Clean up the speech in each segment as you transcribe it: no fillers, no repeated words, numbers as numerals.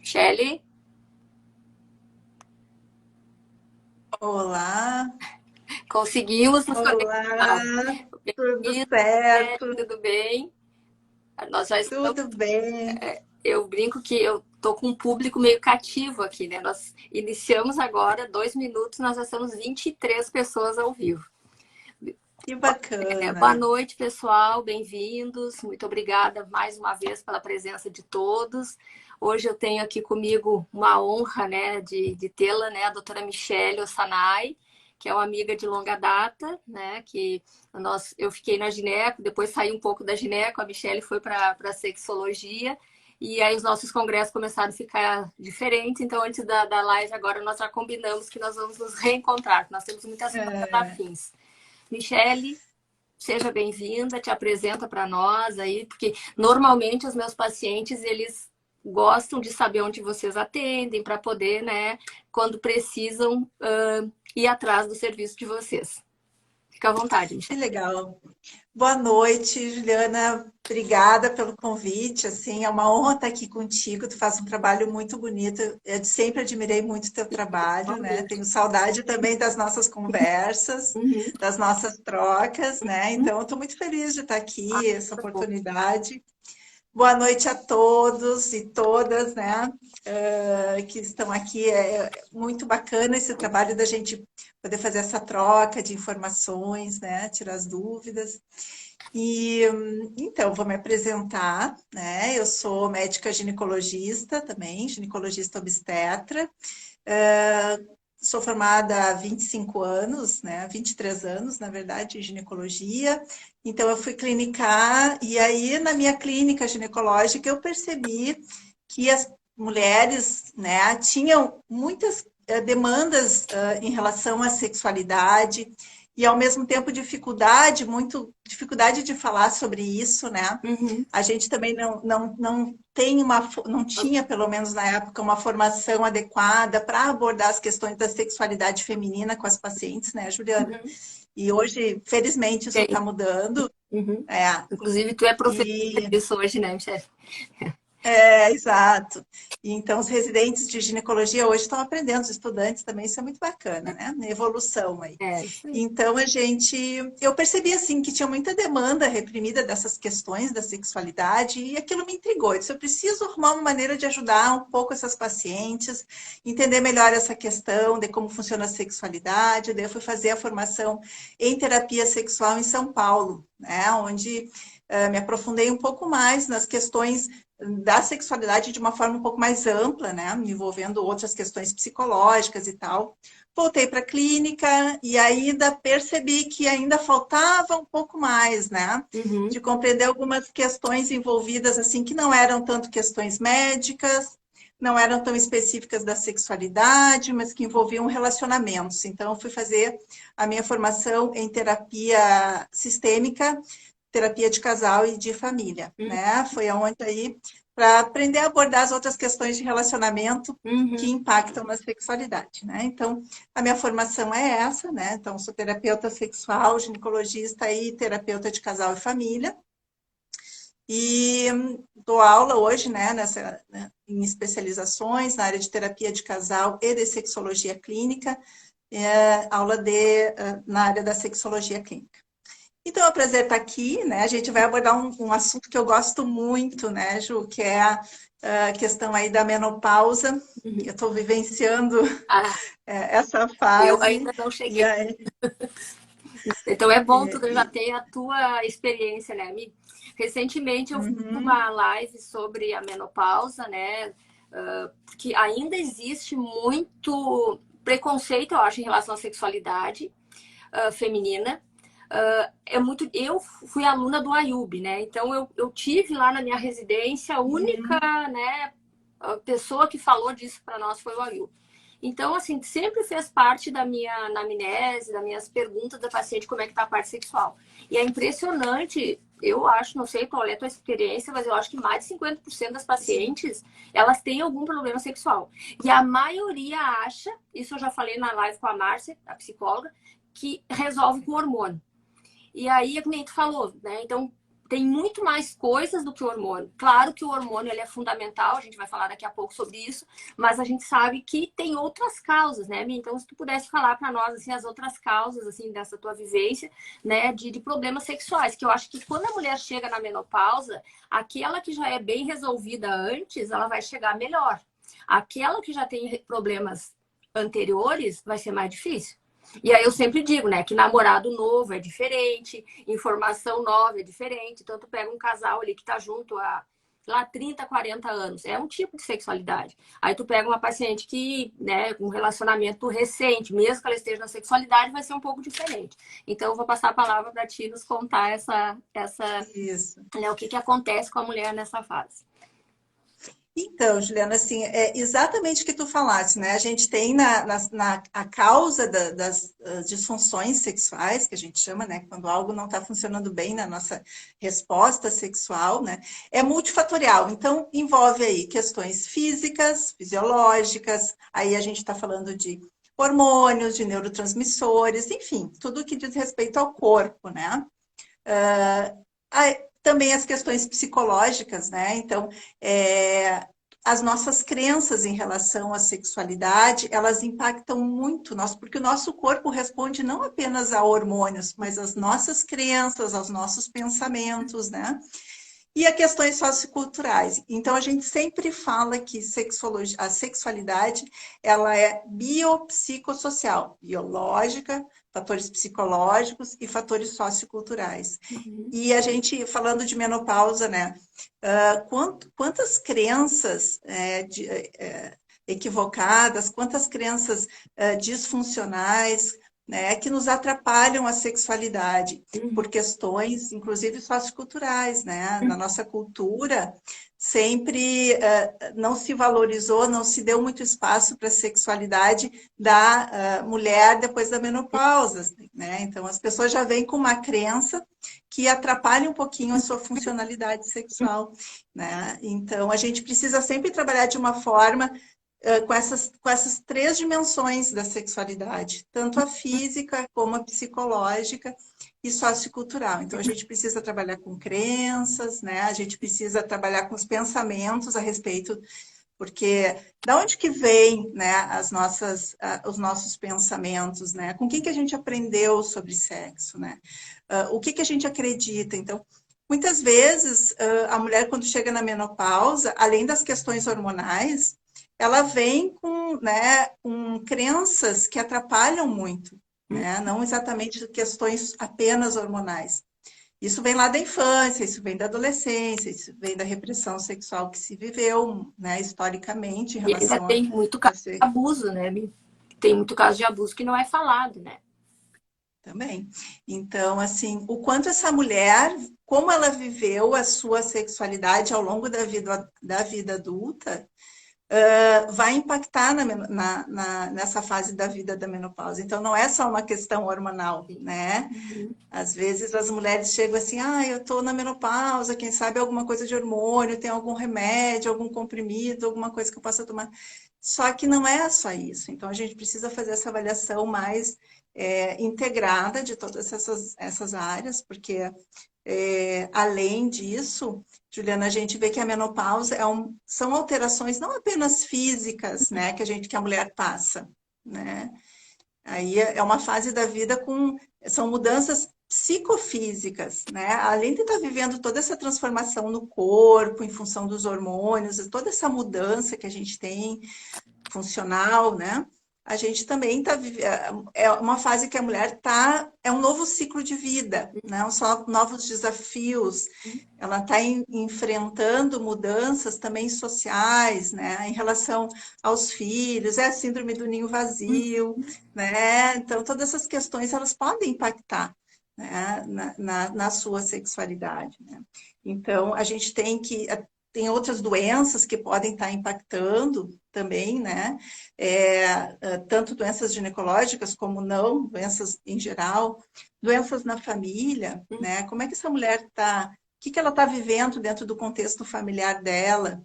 Shelly, Olá, conseguimos nos conectar. olá, tudo Bem-vinda, Shelly, certo? tudo bem? Nós já estamos. Tudo bem? Eu brinco que eu tô com um público meio cativo aqui, né? Nós iniciamos agora, 2 minutos, nós já estamos 23 pessoas ao vivo. Que Boa bacana. noite, pessoal, bem-vindos. Muito obrigada mais uma vez pela presença de todos. Hoje eu tenho aqui comigo uma honra, né, de tê-la, né, a doutora Michele Ossanai, que é uma amiga de longa data, né, que eu fiquei na gineco, depois saí um pouco da gineco, a Michele foi para a sexologia, e aí os nossos congressos começaram a ficar diferentes, então antes da live agora nós já combinamos que nós vamos nos reencontrar, nós temos muitas coisas É, afins. Michele, seja bem-vinda, te apresenta para nós aí, porque normalmente os meus pacientes, eles gostam de saber onde vocês atendem para poder, né, quando precisam, ir atrás do serviço de vocês. Fica à vontade, que Michelle. legal. Boa noite, Juliana. Obrigada pelo convite. Assim, é uma honra estar aqui contigo. Tu faz um trabalho muito bonito. Eu sempre admirei muito o teu trabalho, né? Igualmente. Tenho saudade também das nossas conversas, Uhum. das nossas trocas, né? Então, eu estou muito feliz de estar aqui, essa Tá bom. oportunidade. Boa noite a todos e todas, né, que estão aqui. É muito bacana esse trabalho da gente poder fazer essa troca de informações, né, tirar as dúvidas. E então, vou me apresentar, né? Eu sou médica ginecologista também, ginecologista obstetra. Sou formada há 25 anos, né? 23 anos, na verdade, em ginecologia. Então, eu fui clinicar, e aí, na minha clínica ginecológica, eu percebi que as mulheres, né, tinham muitas demandas em relação à sexualidade, e ao mesmo tempo dificuldade de falar sobre isso, né? Uhum. A gente também não tinha, pelo menos na época, uma formação adequada para abordar as questões da sexualidade feminina com as pacientes, né, Juliana? Uhum. E hoje, felizmente, isso Bem, está mudando. uhum. É, Inclusive, tu é professora e disso hoje, né, Michelle? exato. E então, os residentes de ginecologia hoje estão aprendendo, os estudantes também, isso é muito bacana, né? Evolução aí. É, isso aí. Então, eu percebi assim que tinha muita demanda reprimida dessas questões da sexualidade e aquilo me intrigou. Eu disse, eu preciso arrumar uma maneira de ajudar um pouco essas pacientes, entender melhor essa questão de como funciona a sexualidade. Daí eu fui fazer a formação em terapia sexual em São Paulo, né? Onde me aprofundei um pouco mais nas questões da sexualidade de uma forma um pouco mais ampla, né? Envolvendo outras questões psicológicas e tal. Voltei para a clínica e ainda percebi que ainda faltava um pouco mais, né? Uhum. De compreender algumas questões envolvidas, assim, que não eram tanto questões médicas, não eram tão específicas da sexualidade, mas que envolviam relacionamentos. Então, eu fui fazer a minha formação em terapia sistêmica, terapia de casal e de família, né? Foi aonde aí para aprender a abordar as outras questões de relacionamento que Uhum. impactam na sexualidade, né? Então, a minha formação é essa, né? Então, sou terapeuta sexual, ginecologista e terapeuta de casal e família. E dou aula hoje, né, em especializações na área de terapia de casal e de sexologia clínica, aula na área da sexologia clínica. Então, é um prazer estar aqui, né? A gente vai abordar um assunto que eu gosto muito, né, Ju, que é a questão aí da menopausa. Uhum. Eu estou vivenciando Ah, essa eu fase, ainda não e cheguei. aí, Então é bom tu já e- ter a tua experiência, né, Mi? Recentemente eu fiz uhum, uma live sobre a menopausa, né? Que ainda existe muito preconceito, eu acho, em relação à sexualidade feminina. Eu fui aluna do Ayub, né? Então eu tive lá na minha residência a única, uhum, né, a pessoa que falou disso para nós foi o Ayub. Então, assim, sempre fez parte da minha anamnese, das minhas perguntas da paciente como é que tá a parte sexual. E é impressionante, eu acho, não sei qual é a tua experiência, mas eu acho que mais de 50% das pacientes, elas têm algum problema sexual. E a maioria acha, isso eu já falei na live com a Márcia, a psicóloga, que resolve com hormônio. E aí, é como tu falou, né? Então, tem muito mais coisas do que o hormônio. Claro que o hormônio ele é fundamental, a gente vai falar daqui a pouco sobre isso, mas a gente sabe que tem outras causas, né, Mi? Então, se tu pudesse falar para nós, assim, as outras causas, assim, dessa tua vivência, né, de problemas sexuais, que eu acho que quando a mulher chega na menopausa, aquela que já é bem resolvida antes, ela vai chegar melhor. Aquela que já tem problemas anteriores, vai ser mais difícil. E aí eu sempre digo, né, que namorado novo é diferente, informação nova é diferente. Então tu pega um casal ali que tá junto há lá 30, 40 anos, é um tipo de sexualidade. Aí tu pega uma paciente que, né, um relacionamento recente, mesmo que ela esteja na sexualidade, vai ser um pouco diferente. Então eu vou passar a palavra para ti nos contar Isso. né, o que acontece com a mulher nessa fase. Então, Juliana, assim, é exatamente o que tu falaste, né? A gente tem a causa das disfunções sexuais, que a gente chama, né? Quando algo não está funcionando bem na nossa resposta sexual, né? É multifatorial. Então, envolve aí questões físicas, fisiológicas, aí a gente está falando de hormônios, de neurotransmissores, enfim, tudo que diz respeito ao corpo, né? Também as questões psicológicas, né? Então, as nossas crenças em relação à sexualidade, elas impactam muito nós, porque o nosso corpo responde não apenas a hormônios, mas às nossas crenças, aos nossos pensamentos, né? E a questões socioculturais. Então, a gente sempre fala que a sexualidade ela é biopsicossocial, biológica, fatores psicológicos e fatores socioculturais. Uhum. E a gente, falando de menopausa, né? Quantas crenças equivocadas, quantas crenças disfuncionais, né, que nos atrapalham a sexualidade por questões, inclusive socioculturais, né? Na nossa cultura sempre não se valorizou, não se deu muito espaço para a sexualidade da mulher depois da menopausa, né? Então as pessoas já vêm com uma crença que atrapalha um pouquinho a sua funcionalidade sexual, né? Então a gente precisa sempre trabalhar de uma forma com essas três dimensões da sexualidade, tanto a física como a psicológica e sociocultural. Então, a gente precisa trabalhar com crenças, né? A gente precisa trabalhar com os pensamentos a respeito, porque da onde que vem, né, os nossos pensamentos, né? Com quem que a gente aprendeu sobre sexo, né? O que que a gente acredita? Então, muitas vezes, a mulher, quando chega na menopausa, além das questões hormonais, ela vem com, né, com crenças que atrapalham muito, né? Não exatamente questões apenas hormonais. Isso vem lá da infância, isso vem da adolescência, isso vem da repressão sexual que se viveu, né, historicamente em E ainda relação tem muito a caso de abuso, né, Mi? Tem muito caso de abuso que não é falado, né? também. Então, assim, o quanto essa mulher, como ela viveu a sua sexualidade ao longo da vida adulta, vai impactar nessa fase da vida da menopausa. Então, não é só uma questão hormonal, né? Uhum. Às vezes as mulheres chegam assim, eu tô na menopausa, quem sabe alguma coisa de hormônio, tem algum remédio, algum comprimido, alguma coisa que eu possa tomar. Só que não é só isso. Então, a gente precisa fazer essa avaliação mais integrada de todas essas áreas, porque além disso, Juliana, a gente vê que a menopausa são alterações não apenas físicas, né, que a mulher passa, né? Aí é uma fase da vida são mudanças psicofísicas, né? Além de estar vivendo toda essa transformação no corpo, em função dos hormônios, toda essa mudança que a gente tem funcional, né? A gente também é uma fase que a mulher é um novo ciclo de vida, né? São novos desafios. Ela está enfrentando mudanças também sociais, né? Em relação aos filhos, a síndrome do ninho vazio, né? Então, todas essas questões elas podem impactar, né? Na sua sexualidade, né? Então, a gente tem outras doenças que podem estar impactando também, né? Tanto doenças ginecológicas como não, doenças em geral, doenças na família, né? Como é que essa mulher está, o que ela está vivendo dentro do contexto familiar dela,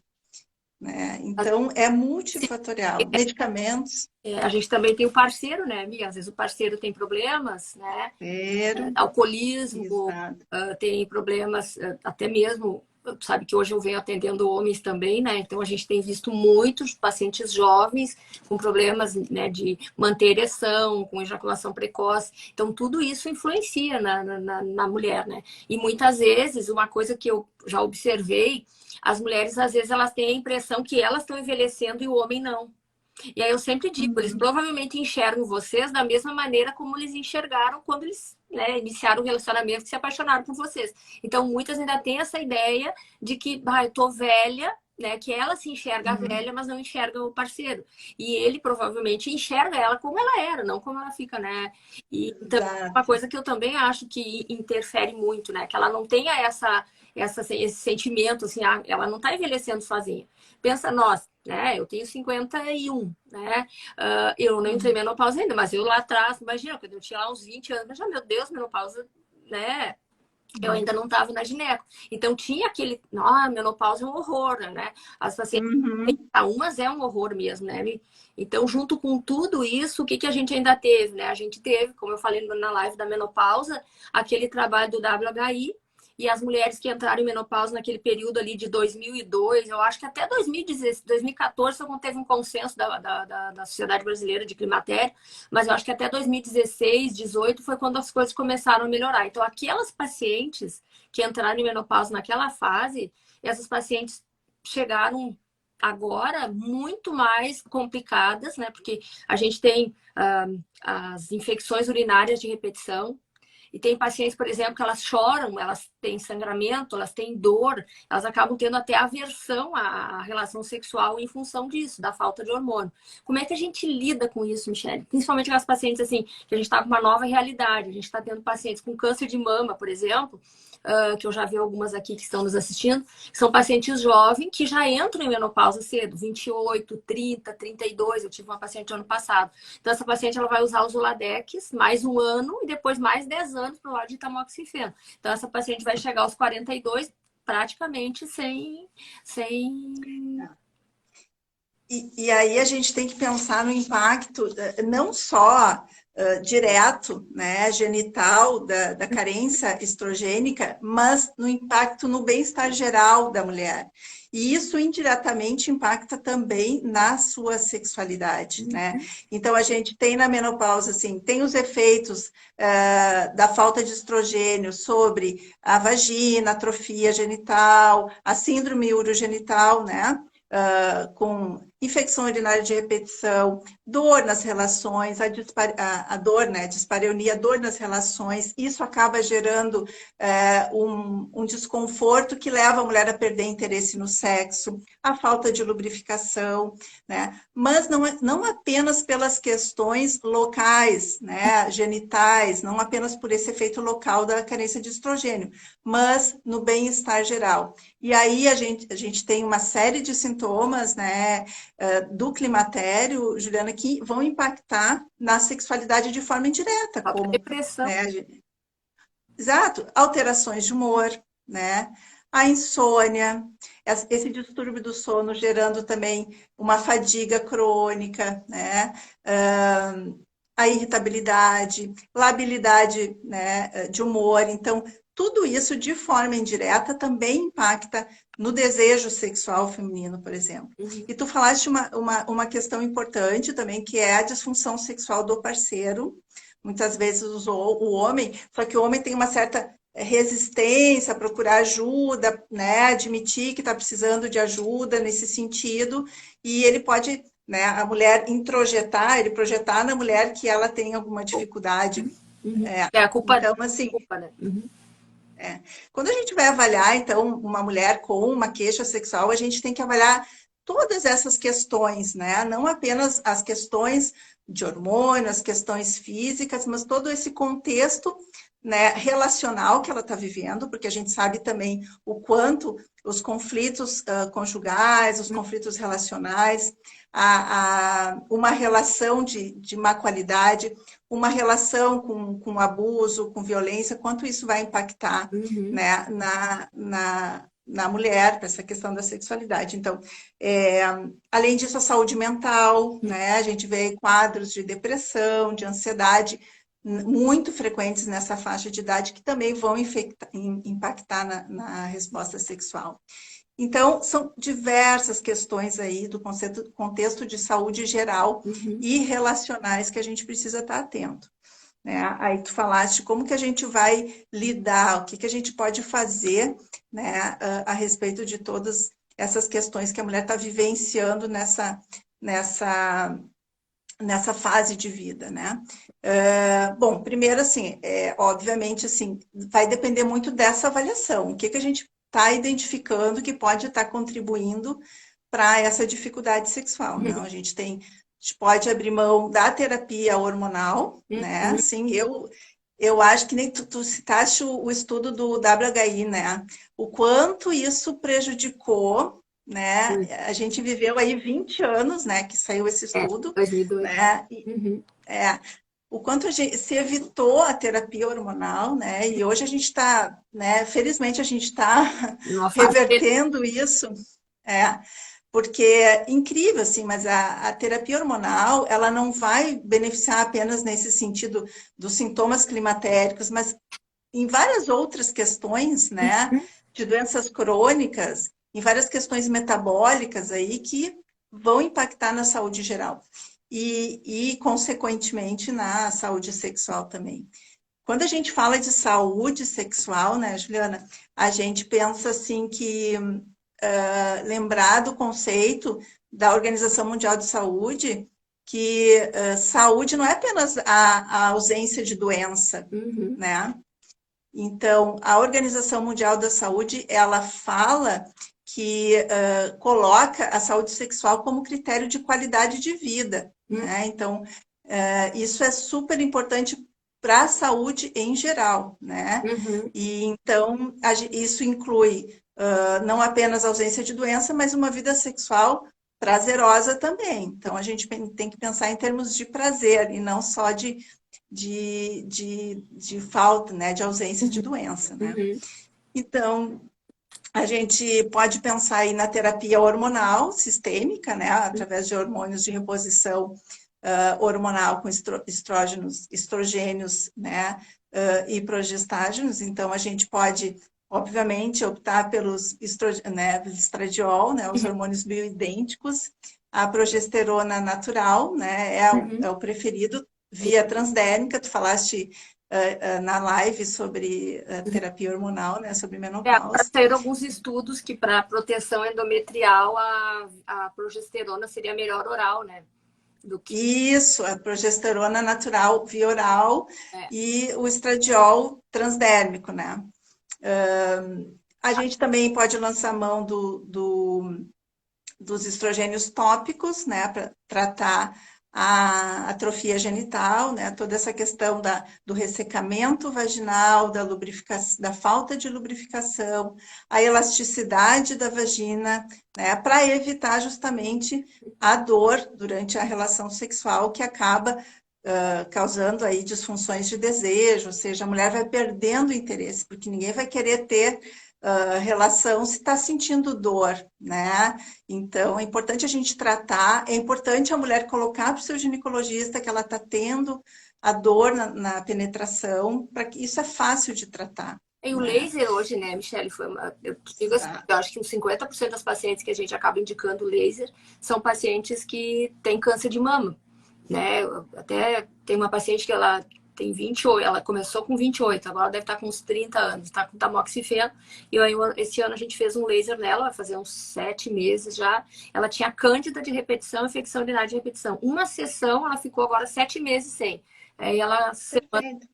né? Então, é multifatorial. Medicamentos, A gente também tem o parceiro, né, amiga? Às vezes o parceiro tem problemas, né? cheiro, Alcoolismo, exato. tem problemas, até mesmo, sabe que hoje eu venho atendendo homens também, né? Então a gente tem visto muitos pacientes jovens com problemas, né, de manter ereção, com ejaculação precoce. Então tudo isso influencia na mulher, né? E muitas vezes, uma coisa que eu já observei, as mulheres às vezes elas têm a impressão que elas estão envelhecendo e o homem não. E aí eu sempre digo, eles Uhum. provavelmente enxergam vocês da mesma maneira como eles enxergaram quando eles, né, iniciaram o relacionamento e se apaixonaram por vocês. Então, muitas ainda têm essa ideia de que, eu tô velha, né, que ela se enxerga Uhum. velha, mas não enxerga o parceiro. E ele provavelmente enxerga ela como ela era, não como ela fica, né? E também uma Exato. coisa que eu também acho que interfere muito, né, que ela não tenha esse sentimento, assim, ela não está envelhecendo sozinha. Pensa, nós, né? Eu tenho 51, né? Eu não entrei em Uhum. menopausa ainda, mas eu lá atrás, imagina, quando eu tinha lá uns 20 anos, já, meu Deus, menopausa, né? Eu ainda não estava na gineco. Então tinha aquele, menopausa é um horror, né? As pacientes, Uhum. umas é um horror mesmo, né? Então, junto com tudo isso, o que que a gente ainda teve, né? A gente teve, como eu falei na live da menopausa, aquele trabalho do WHI, e as mulheres que entraram em menopausa naquele período ali de 2002, eu acho que até 2016, 2014 foi quando teve um consenso da Sociedade Brasileira de Climatério, mas eu acho que até 2016, 18 foi quando as coisas começaram a melhorar. Então, aquelas pacientes que entraram em menopausa naquela fase, essas pacientes chegaram agora muito mais complicadas, né? Porque a gente tem as infecções urinárias de repetição, e tem pacientes, por exemplo, que elas choram, elas têm sangramento, elas têm dor, elas acabam tendo até aversão à relação sexual em função disso, da falta de hormônio. Como é que a gente lida com isso, Michele? Principalmente aquelas pacientes assim, que a gente está com uma nova realidade. A gente está tendo pacientes com câncer de mama, por exemplo, que eu já vi algumas aqui que estão nos assistindo, que são pacientes jovens que já entram em menopausa cedo, 28, 30, 32. Eu tive uma paciente ano passado. Então, essa paciente ela vai usar o Zoladex mais um ano e depois mais 10 anos para o lado de tamoxifeno. Então, essa paciente vai chegar aos 42 praticamente sem... E aí a gente tem que pensar no impacto, não só direto, né, genital da carência estrogênica, mas no impacto no bem-estar geral da mulher. E isso indiretamente impacta também na sua sexualidade, né? Então a gente tem na menopausa, assim, tem os efeitos da falta de estrogênio sobre a vagina, atrofia genital, a síndrome urogenital, né? Com infecção urinária de repetição, dor nas relações, a dor, né, dispareunia, dor nas relações, isso acaba gerando um desconforto que leva a mulher a perder interesse no sexo, a falta de lubrificação, né, mas não apenas pelas questões locais, né, genitais, não apenas por esse efeito local da carência de estrogênio, mas no bem-estar geral. E aí a gente tem uma série de sintomas, né, do climatério, Juliana, que vão impactar na sexualidade de forma indireta, A como, depressão. né, exato, alterações de humor, né, a insônia, esse distúrbio do sono gerando também uma fadiga crônica, né, a irritabilidade, labilidade, né, de humor. Então, tudo isso de forma indireta também impacta no desejo sexual feminino, por exemplo. Uhum. E tu falaste uma questão importante também, que é a disfunção sexual do parceiro. Muitas vezes o homem, só que o homem tem uma certa resistência a procurar ajuda, né, admitir que está precisando de ajuda nesse sentido, e ele pode, né, a mulher introjetar, ele projetar na mulher que ela tem alguma dificuldade. Uhum. É. É a culpa, Então, assim, culpa, né? Uhum. quando a gente vai avaliar, então, uma mulher com uma queixa sexual, a gente tem que avaliar todas essas questões, né? Não apenas as questões de hormônio, as questões físicas, mas todo esse contexto, né, relacional que ela está vivendo, porque a gente sabe também o quanto os conflitos conjugais, os conflitos relacionais, uma relação de má qualidade, uma relação com abuso, com violência, quanto isso vai impactar, Uhum. né, na mulher, para essa questão da sexualidade. Então, além disso, a saúde mental, né? A gente vê quadros de depressão, de ansiedade, muito frequentes nessa faixa de idade, que também vão impactar na resposta sexual. Então, são diversas questões aí do contexto de saúde geral e relacionais que a gente precisa estar atento. Né? Aí tu falaste como que a gente vai lidar, o que a gente pode fazer, né, a respeito de todas essas questões que a mulher está vivenciando nessa fase de vida, né? Bom, primeiro, assim, obviamente, assim, vai depender muito dessa avaliação. O que a gente está identificando que pode estar contribuindo para essa dificuldade sexual, não? A gente pode abrir mão da terapia hormonal, né? Sim, eu acho que nem tu citaste o estudo do WHI, né? O quanto isso prejudicou, né? A gente viveu aí 20 anos, né? Que saiu esse estudo, 2002. né? O quanto se evitou a terapia hormonal, né? E hoje a gente está, né? Felizmente a gente está revertendo isso, porque é incrível, assim, mas a terapia hormonal, ela não vai beneficiar apenas nesse sentido dos sintomas climatéricos, mas em várias outras questões, né, de doenças crônicas, em várias questões metabólicas aí que vão impactar na saúde geral e consequentemente, na saúde sexual também. Quando a gente fala de saúde sexual, né, Juliana, a gente pensa assim que lembrar do conceito da Organização Mundial de Saúde, que saúde não é apenas a ausência de doença, né? Então, a Organização Mundial da Saúde, ela fala que coloca a saúde sexual como critério de qualidade de vida, né? Então, isso é super importante para a saúde em geral, né? E então, isso inclui não apenas a ausência de doença, mas uma vida sexual prazerosa também. Então, a gente tem que pensar em termos de prazer e não só de falta, né, de ausência de doença, né? Então, a gente pode pensar aí na terapia hormonal sistêmica, né, através de hormônios de reposição hormonal com estrogênios, né, e progestágenos. Então, a gente pode, obviamente, optar pelos estradiol, né, os hormônios bioidênticos, a progesterona natural, né, é o preferido, via transdérmica. Tu falaste na live sobre terapia hormonal, né, sobre Agora menopausa. saíram alguns estudos que para proteção endometrial a progesterona seria melhor oral, né? Do que... Isso, a progesterona natural via oral e o estradiol transdérmico, né? A gente também pode lançar mão dos estrogênios tópicos, né, para tratar a atrofia genital, né, toda essa questão do ressecamento vaginal, da falta de lubrificação, a elasticidade da vagina, né, para evitar justamente a dor durante a relação sexual, que acaba causando aí disfunções de desejo, ou seja, a mulher vai perdendo o interesse, porque ninguém vai querer ter relação se está sentindo dor, né? Então, é importante a gente tratar, é importante a mulher colocar para o seu ginecologista que ela está tendo a dor na penetração, para que isso é fácil de tratar. E o laser hoje, né, Michele, eu digo assim, eu acho que uns 50% das pacientes que a gente acaba indicando laser são pacientes que têm câncer de mama, né? Até tem uma paciente que ela tem 28, ela começou com 28, agora deve estar com uns 30 anos, está com tamoxifeno, e aí, esse ano a gente fez um laser nela, vai fazer uns 7 meses já, ela tinha cândida de repetição, infecção urinária de repetição. Uma sessão, ela ficou agora 7 meses sem. Aí ela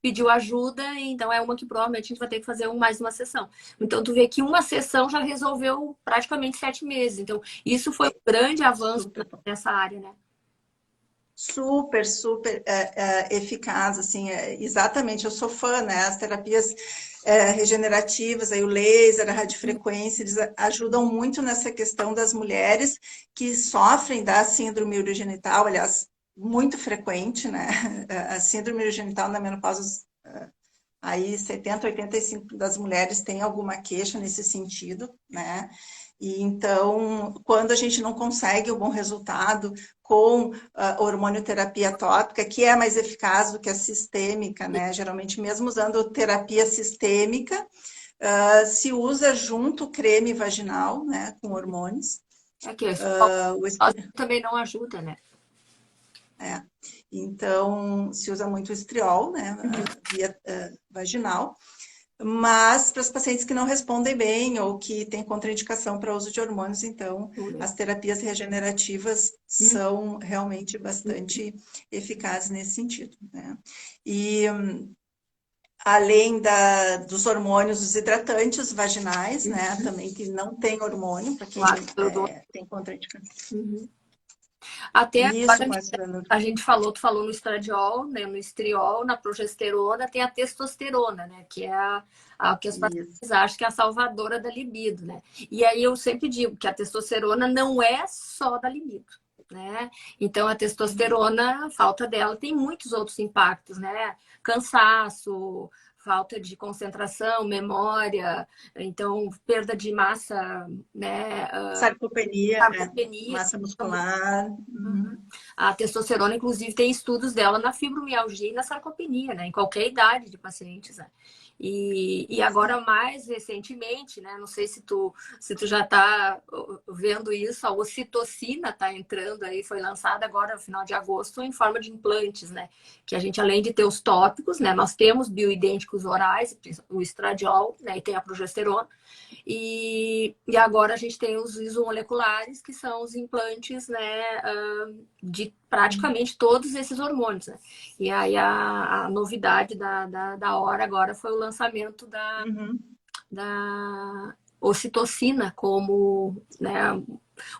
pediu ajuda, então é uma que provavelmente a gente vai ter que fazer mais uma sessão. Então, tu vê que uma sessão já resolveu praticamente 7 meses. Então, isso foi um grande avanço nessa área, né? Super, super eficaz, assim, exatamente, eu sou fã, né, as terapias regenerativas, aí o laser, a radiofrequência, eles ajudam muito nessa questão das mulheres que sofrem da síndrome urogenital, aliás, muito frequente, né, a síndrome urogenital na menopausa Aí 70, 85 das mulheres têm alguma queixa nesse sentido, né? E então, quando a gente não consegue um bom resultado com hormonioterapia tópica, que é mais eficaz do que a sistêmica, né? Geralmente, mesmo usando terapia sistêmica, se usa junto creme vaginal, né? Com hormônios. É que também não ajuda, né? É. Então, se usa muito estriol, né? Via vaginal. Mas para os pacientes que não respondem bem ou que têm contraindicação para uso de hormônios, então as terapias regenerativas são realmente bastante eficazes nesse sentido, né? E além dos hormônios, os hidratantes vaginais, né? Também que não tem hormônio, para quem tem contraindicação. Até Isso, agora a gente falou, tu falou no estradiol, né, no estriol, na progesterona, tem a testosterona, né, que é a que as pacientes acham que é a salvadora da libido, né? E aí eu sempre digo que a testosterona não é só da libido, né? Então a testosterona, a falta dela tem muitos outros impactos, né? Cansaço, falta de concentração, memória, então perda de massa, né? Sarcopenia, Sarcopenia. massa muscular. A testosterona, inclusive, tem estudos dela na fibromialgia e na sarcopenia, né? Em qualquer idade de pacientes, né? E agora, mais recentemente, né? Não sei se tu já está vendo isso, a ocitocina está entrando aí, foi lançada agora no final de agosto em forma de implantes, né? Que a gente, além de ter os tópicos, né? Nós temos bioidênticos orais, o estradiol, né? E tem a progesterona. E agora a gente tem os isomoleculares, que são os implantes, né, de praticamente todos esses hormônios, né? E aí a novidade da hora agora foi o lançamento da ocitocina como, né,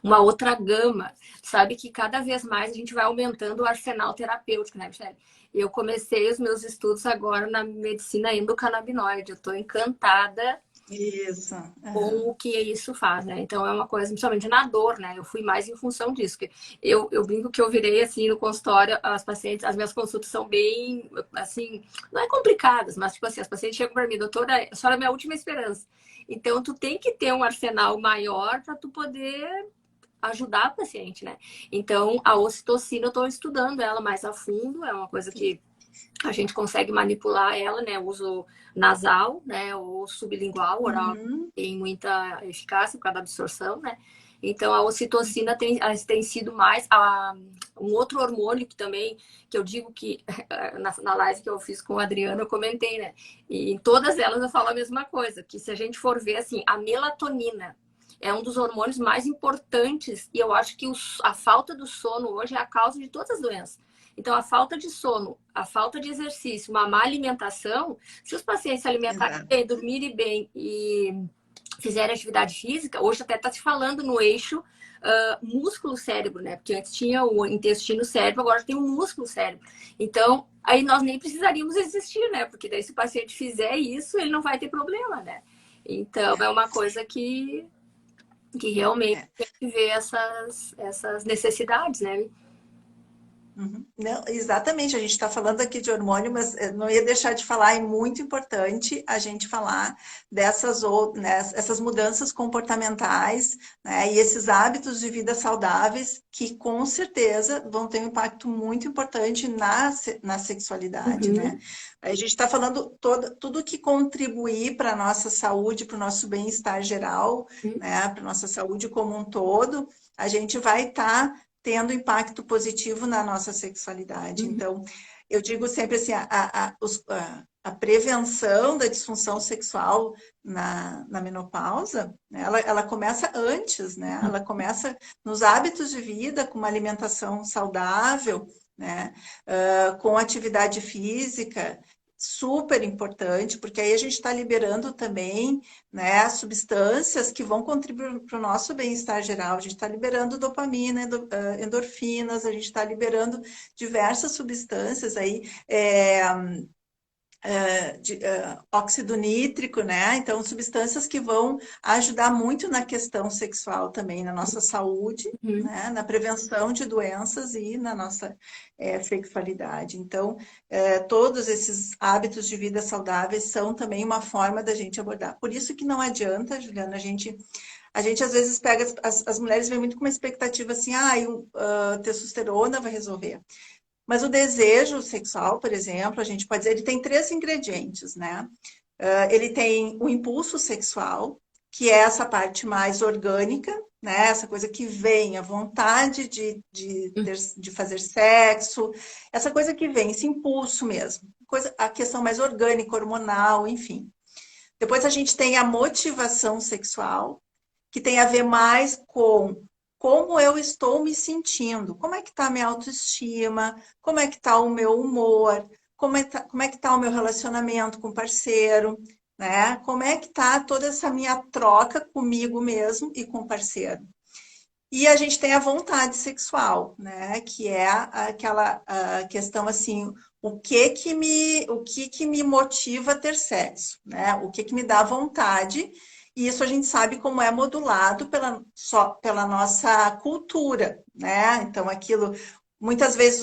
uma outra gama. Sabe que cada vez mais a gente vai aumentando o arsenal terapêutico, né, Michele? Eu comecei os meus estudos agora na medicina endocannabinoide. Eu estou encantada Isso. com o que isso faz, né? Então é uma coisa, principalmente na dor, né? Eu fui mais em função disso. Que eu brinco que eu virei assim no consultório, as pacientes, as minhas consultas são bem, assim, não é complicadas, mas tipo assim, as pacientes chegam para mim, doutora, a senhora é minha última esperança. Então tu tem que ter um arsenal maior para tu poder ajudar a paciente, né? Então a ocitocina eu estou estudando ela mais a fundo, é uma coisa que a gente consegue manipular ela, né? Uso nasal, né? Ou sublingual, oral, tem muita eficácia por causa da absorção, né? Então, a ocitocina tem sido mais um outro hormônio que também, que eu digo que na live que eu fiz com a Adriana, eu comentei, né? E em todas elas eu falo a mesma coisa, que se a gente for ver, assim, a melatonina é um dos hormônios mais importantes e eu acho que a falta do sono hoje é a causa de todas as doenças. Então, a falta de sono, a falta de exercício, uma má alimentação, se os pacientes se alimentarem bem, dormirem bem e fizerem atividade física, hoje até está se falando no eixo músculo-cérebro, né? Porque antes tinha o intestino-cérebro, agora tem o músculo-cérebro. Então, aí nós nem precisaríamos existir, né? Porque daí se o paciente fizer isso, ele não vai ter problema, né? Então, é uma coisa que realmente tem que ver essas necessididades, né? Não, exatamente, a gente está falando aqui de hormônio, mas não ia deixar de falar, é muito importante a gente falar dessas né, essas mudanças comportamentais, né, e esses hábitos de vida saudáveis que com certeza vão ter um impacto muito importante na sexualidade, né? A gente está falando tudo que contribuir para a nossa saúde, para o nosso bem-estar geral, né, para a nossa saúde como um todo, a gente vai estar tendo impacto positivo na nossa sexualidade. Então, eu digo sempre assim, a prevenção da disfunção sexual na menopausa, né, ela começa antes, né? Ela começa nos hábitos de vida, com uma alimentação saudável, né? Com atividade física, super importante, porque aí a gente está liberando também, né, substâncias que vão contribuir para o nosso bem-estar geral. A gente está liberando dopamina, endorfinas, a gente está liberando diversas substâncias aí, óxido nítrico, né? Então, substâncias que vão ajudar muito na questão sexual também, na nossa saúde, Uhum. né? Na prevenção de doenças e na nossa sexualidade. Então, todos esses hábitos de vida saudáveis são também uma forma da gente abordar. Por isso que não adianta, Juliana, a gente às vezes pega, as mulheres vêm muito com uma expectativa assim, testosterona vai resolver. Mas o desejo sexual, por exemplo, a gente pode dizer, ele tem 3 ingredientes, né? Ele tem o impulso sexual, que é essa parte mais orgânica, né? Essa coisa que vem, a vontade de fazer sexo, essa coisa que vem, esse impulso mesmo. A questão mais orgânica, hormonal, enfim. Depois a gente tem a motivação sexual, que tem a ver mais com como eu estou me sentindo, como é que está a minha autoestima, como é que está o meu humor, como é que está o meu relacionamento com o parceiro, né? Como é que está toda essa minha troca comigo mesmo e com o parceiro. E a gente tem a vontade sexual, né? Que é aquela questão assim, o que que me motiva a ter sexo, né? O que que me dá vontade. E isso a gente sabe como é modulado pela nossa cultura, né? Então, muitas vezes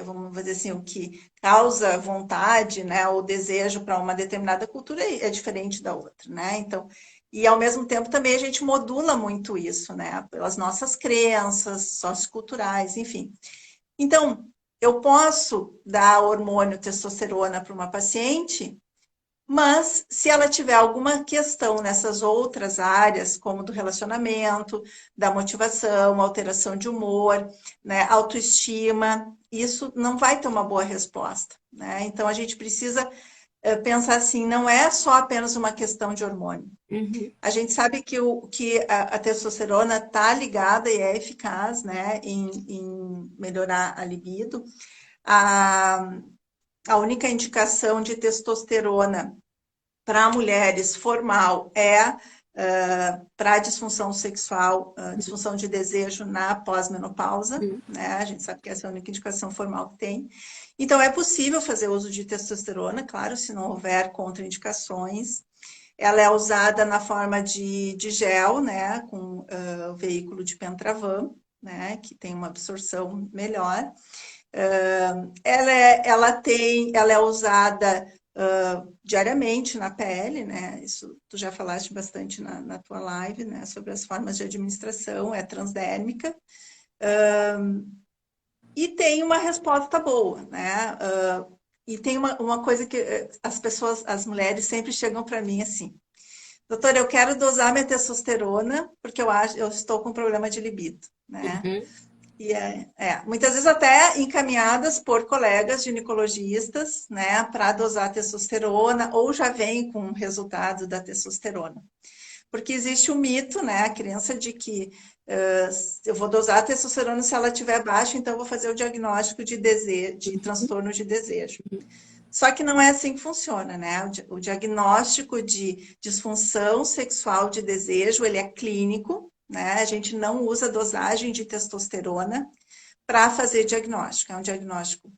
vamos dizer assim, o que causa vontade, né, ou desejo para uma determinada cultura é diferente da outra, né? Então, e ao mesmo tempo também a gente modula muito isso, né? Pelas nossas crenças socioculturais, enfim. Então, eu posso dar hormônio testosterona para uma paciente, mas se ela tiver alguma questão nessas outras áreas, como do relacionamento, da motivação, alteração de humor, né, autoestima, isso não vai ter uma boa resposta, né? Então a gente precisa pensar assim, não é só apenas uma questão de hormônio. Uhum. A gente sabe que a testosterona está ligada e é eficaz, né, em melhorar a libido. A, a única indicação de testosterona para mulheres formal para disfunção sexual, disfunção de desejo na pós-menopausa, Uhum. né? A gente sabe que essa é a única indicação formal que tem. Então, é possível fazer uso de testosterona, claro, se não houver contraindicações. Ela é usada na forma de gel, né, com o veículo de Pentravan, né, que tem uma absorção melhor. Ela é usada diariamente na pele, né? Isso tu já falaste bastante na tua live, né? Sobre as formas de administração, é transdérmica. E tem uma resposta boa, né? E tem uma coisa que as mulheres sempre chegam para mim assim, doutora, eu quero dosar minha testosterona porque eu estou com problema de libido, né? Uhum. E muitas vezes até encaminhadas por colegas ginecologistas, né, para dosar testosterona, ou já vem com resultado da testosterona. Porque existe o mito, né, a crença de que eu vou dosar a testosterona se ela estiver baixa, então eu vou fazer o diagnóstico de desejo, de transtorno de desejo. Só que não é assim que funciona, né? O diagnóstico de disfunção sexual de desejo, ele é clínico, né? A gente não usa dosagem de testosterona para fazer diagnóstico. É um diagnóstico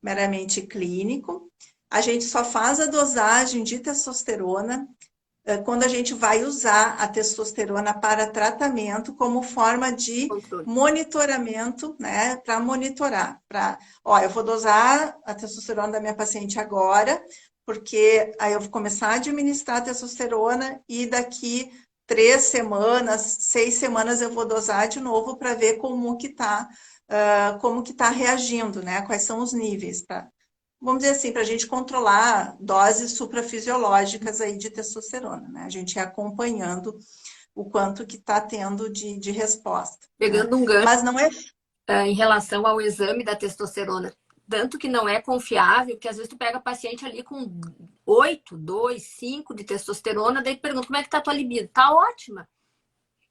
meramente clínico. A gente só faz a dosagem de testosterona quando a gente vai usar a testosterona para tratamento como forma de Controle. monitoramento, né, para monitorar, eu vou dosar a testosterona da minha paciente agora, porque aí eu vou começar a administrar a testosterona e daqui 3 semanas, 6 semanas eu vou dosar de novo para ver como que tá reagindo, né, quais são os níveis, tá? Vamos dizer assim, para a gente controlar doses suprafisiológicas aí de testosterona, né? A gente ir acompanhando o quanto que está tendo de resposta, né? Pegando um gancho Mas não é... em relação ao exame da testosterona, tanto que não é confiável, que às vezes tu pega paciente ali com 8, 2, 5 de testosterona, daí tu pergunta como é que tá a tua libido? Tá ótima.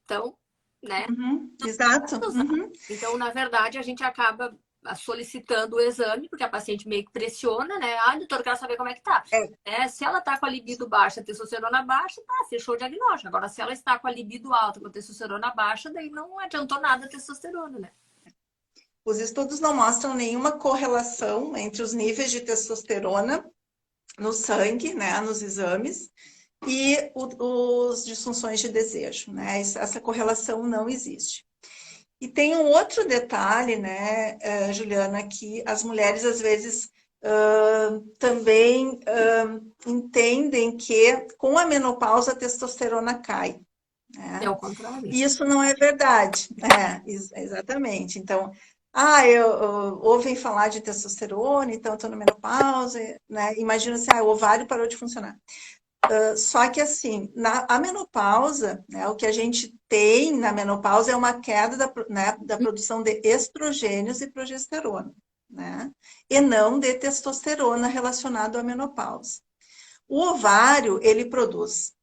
Então, né? Uhum, exato. Uhum. Então, na verdade, a gente acaba solicitando o exame, porque a paciente meio que pressiona, né? Ah, doutor, eu quero saber como é que tá. Se ela tá com a libido baixa, a testosterona baixa, tá, fechou o diagnóstico. Agora, se ela está com a libido alta, com a testosterona baixa, daí não adiantou nada a testosterona, né? Os estudos não mostram nenhuma correlação entre os níveis de testosterona no sangue, né, nos exames, e os disfunções de desejo, né? Essa correlação não existe. E tem um outro detalhe, né, Juliana, que as mulheres às vezes também entendem que com a menopausa a testosterona cai, É né? o contrário. E isso não é verdade, exatamente. Então, ouvem falar de testosterona, então estou na menopausa, né? Imagina assim, o ovário parou de funcionar. Só que assim, a menopausa, né, o que a gente tem na menopausa é uma queda da produção de estrogênios e progesterona, né? E não de testosterona relacionado à menopausa. O ovário, ele produz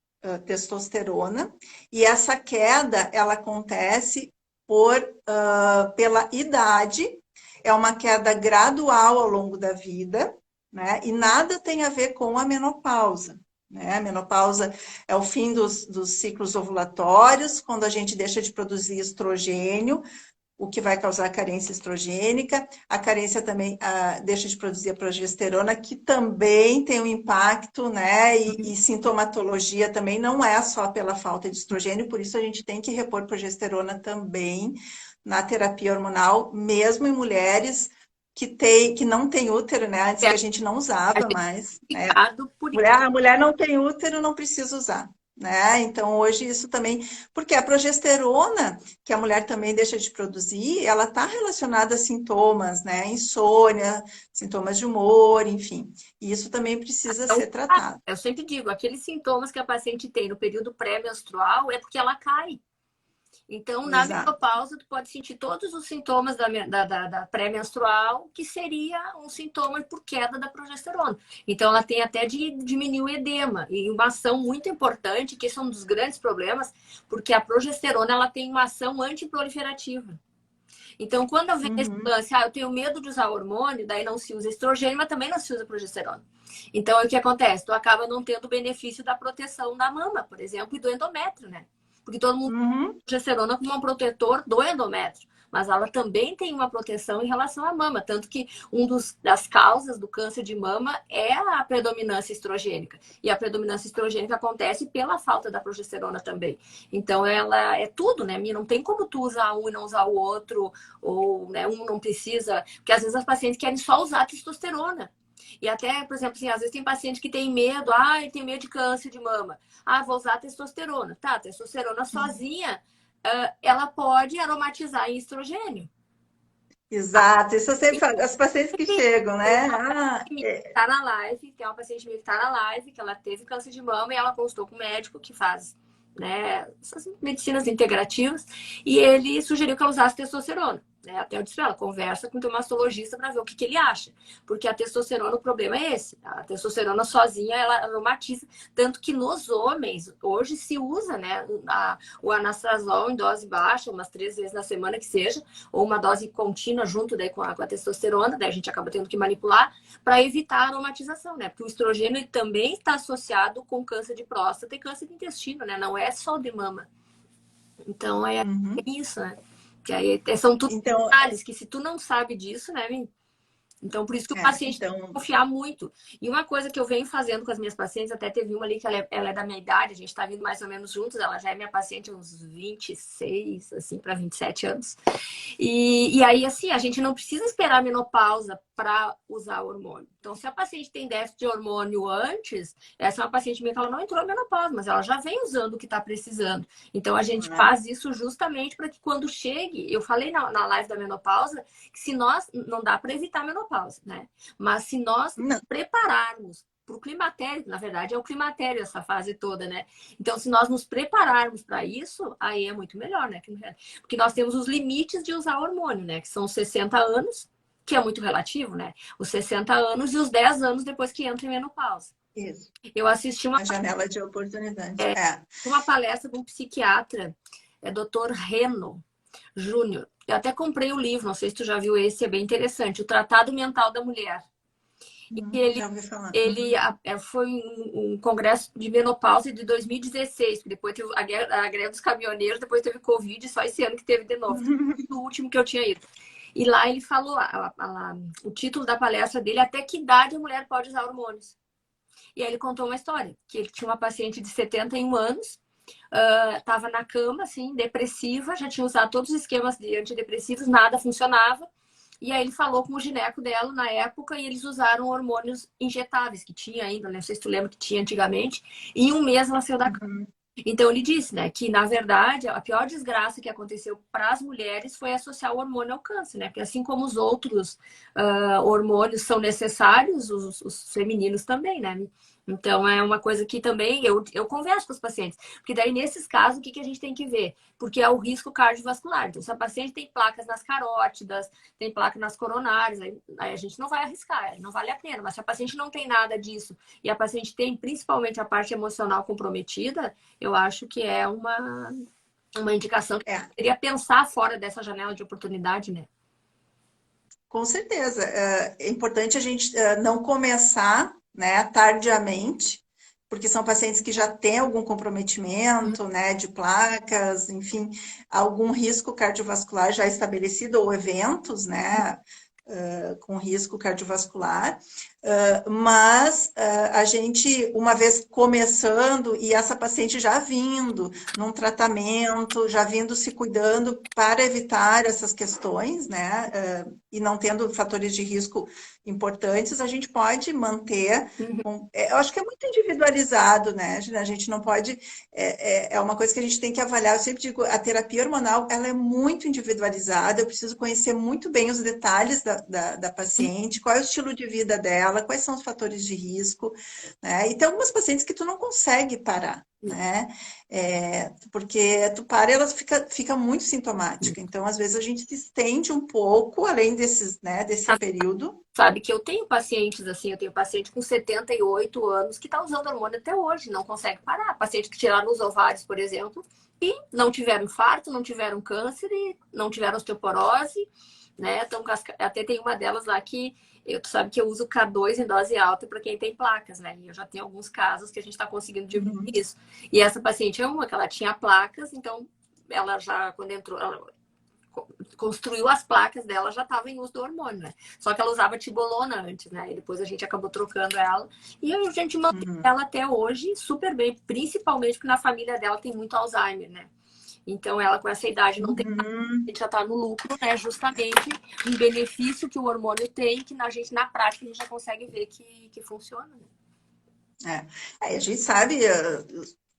testosterona e essa queda, ela acontece pela idade, é uma queda gradual ao longo da vida, né? E nada tem a ver com a menopausa. Né? A menopausa é o fim dos ciclos ovulatórios, quando a gente deixa de produzir estrogênio, o que vai causar carência estrogênica. A carência também deixa de produzir a progesterona, que também tem um impacto, né? E sintomatologia também não é só pela falta de estrogênio, por isso a gente tem que repor progesterona também na terapia hormonal, mesmo em mulheres que não tem útero, né? Antes É, que a gente não a usava gente mais, é né? criado por isso. A mulher não tem útero, não precisa usar. Né? Então, hoje isso também... Porque a progesterona, que a mulher também deixa de produzir, ela está relacionada a sintomas, né? Insônia, sintomas de humor, enfim. E isso também precisa Então, ser tratado. eu sempre digo, aqueles sintomas que a paciente tem no período pré-menstrual é porque ela cai. Então, na Exato. menopausa, tu pode sentir todos os sintomas da pré-menstrual, que seria um sintoma por queda da progesterona. Então, ela tem até de diminuir o edema. E uma ação muito importante, que esse é um dos grandes problemas, porque a progesterona ela tem uma ação antiproliferativa. Então, quando eu vejo esse Uhum. lance, eu tenho medo de usar hormônio, daí não se usa estrogênio, mas também não se usa progesterona. Então, o que acontece? Tu acaba não tendo o benefício da proteção da mama, por exemplo, e do endométrio, né? Porque todo mundo Uhum. progesterona como um protetor do endométrio, mas ela também tem uma proteção em relação à mama, tanto que das causas do câncer de mama é a predominância estrogênica. E a predominância estrogênica acontece pela falta da progesterona também. Então ela é tudo, né? Não tem como tu usar um e não usar o outro, ou né, um não precisa, porque às vezes as pacientes querem só usar testosterona. E até, por exemplo, assim, às vezes tem paciente que tem medo, tem medo de câncer de mama. Vou usar testosterona. Tá, testosterona sozinha, ela pode aromatizar em estrogênio. Exato. Isso eu sempre falo. As pacientes que chegam, Tem né? uma paciente que tá na live, tem uma paciente minha que tá na live, que ela teve câncer de mama e ela consultou com um médico que faz, né, essas medicinas integrativas, e ele sugeriu que ela usasse testosterona. Né? Até eu disse pra ela, conversa com o teu mastologista para ver o que ele acha. Porque a testosterona, o problema é esse. A testosterona sozinha, ela aromatiza. Tanto que nos homens, hoje se usa, né, o anastrozol em dose baixa, umas 3 vezes na semana que seja, ou uma dose contínua junto daí com a testosterona, daí a gente acaba tendo que manipular para evitar a aromatização, né? Porque o estrogênio também está associado com câncer de próstata e câncer de intestino, né? Não é só de mama. Então é Uhum. isso, né? Que aí são tudo Então, detalhes que se tu não sabe disso, né, Mi? Então, por isso que o paciente tem que então, confiar muito. E uma coisa que eu venho fazendo com as minhas pacientes, até teve uma ali que ela é da minha idade, a gente está vindo mais ou menos juntos, ela já é minha paciente há uns 26, assim, para 27 anos. E aí, assim, a gente não precisa esperar a menopausa para usar hormônio. Então, se a paciente tem déficit de hormônio antes, essa é uma paciente minha que ela não entrou em menopausa, mas ela já vem usando o que está precisando. Então, a gente né? faz isso justamente para que quando chegue, eu falei na live da menopausa, que se nós, não dá para evitar a menopausa, né? Mas se nós Não. prepararmos para o climatério, na verdade é o climatério essa fase toda, né? Então, se nós nos prepararmos para isso, aí é muito melhor, né? Porque nós temos os limites de usar hormônio, né? Que são os 60 anos, que é muito relativo, né? Os 60 anos e os 10 anos depois que entra em menopausa. Isso. Eu assisti A janela de oportunidade. uma palestra de um psiquiatra, Dr. Reno Júnior. Eu até comprei o livro, não sei se tu já viu esse, é bem interessante, O Tratado Mental da Mulher. E ele, Já ouvi falar. ele foi um congresso de menopausa de 2016, porque depois teve a greve dos caminhoneiros, depois teve Covid, só esse ano que teve de novo. O último que eu tinha ido. E lá ele falou, o título da palestra dele, até que idade a mulher pode usar hormônios. E aí ele contou uma história, que ele tinha uma paciente de 71 anos, estava na cama, assim, depressiva, já tinha usado todos os esquemas de antidepressivos, nada funcionava. E aí ele falou com o gineco dela na época e eles usaram hormônios injetáveis, que tinha ainda, né? Não sei se tu lembra que tinha antigamente. E em um mês ela saiu da cama. Uhum. Então ele disse, né, que na verdade a pior desgraça que aconteceu para as mulheres foi associar o hormônio ao câncer, né? Porque assim como os outros hormônios são necessários, os femininos também, né? Então é uma coisa que também eu converso com os pacientes, porque daí nesses casos o que, que a gente tem que ver? Porque é o risco cardiovascular. Então, se a paciente tem placas nas carótidas, tem placa nas coronárias, aí a gente não vai arriscar, não vale a pena. Mas se a paciente não tem nada disso e a paciente tem principalmente a parte emocional comprometida, eu acho que é uma indicação que É, poderia pensar fora dessa janela de oportunidade, né? com certeza. É importante a gente não começar, né, tardiamente, porque são pacientes que já têm algum comprometimento, né, de placas, enfim, algum risco cardiovascular já estabelecido ou eventos, né, com risco cardiovascular. Mas a gente, uma vez começando, e essa paciente já vindo num tratamento, já vindo se cuidando para evitar essas questões, né? E não tendo fatores de risco importantes, a gente pode manter. Uhum. Eu acho que é muito individualizado, né? A gente não pode. É uma coisa que a gente tem que avaliar. Eu sempre digo, a terapia hormonal ela é muito individualizada. Eu preciso conhecer muito bem os detalhes da paciente, qual é o estilo de vida dela, quais são os fatores de risco, né? E tem algumas pacientes que tu não consegue parar, né? Porque tu para e ela fica muito sintomática. Então, às vezes, a gente se estende um pouco, além desse período. Sabe que eu tenho pacientes assim, eu tenho paciente com 78 anos que está usando hormônio até hoje, não consegue parar. Paciente que tiraram os ovários, por exemplo, e não tiveram infarto, não tiveram câncer e não tiveram osteoporose, né? Então, até tem uma delas lá que tu sabe que eu uso K2 em dose alta para quem tem placas, né? E eu já tenho alguns casos que a gente está conseguindo diminuir Uhum. isso. E essa paciente é uma que ela tinha placas, então ela já, quando entrou, ela construiu as placas dela, já estava em uso do hormônio, né? Só que ela usava tibolona antes, né? E depois a gente acabou trocando ela. E a gente mantém Uhum. ela até hoje super bem, principalmente porque na família dela tem muito Alzheimer, né? Então ela com essa idade não tem. A Uhum. gente já está no lucro, né? Justamente um benefício que o hormônio tem, que na gente, na prática, a gente já consegue ver que funciona, né? A gente sabe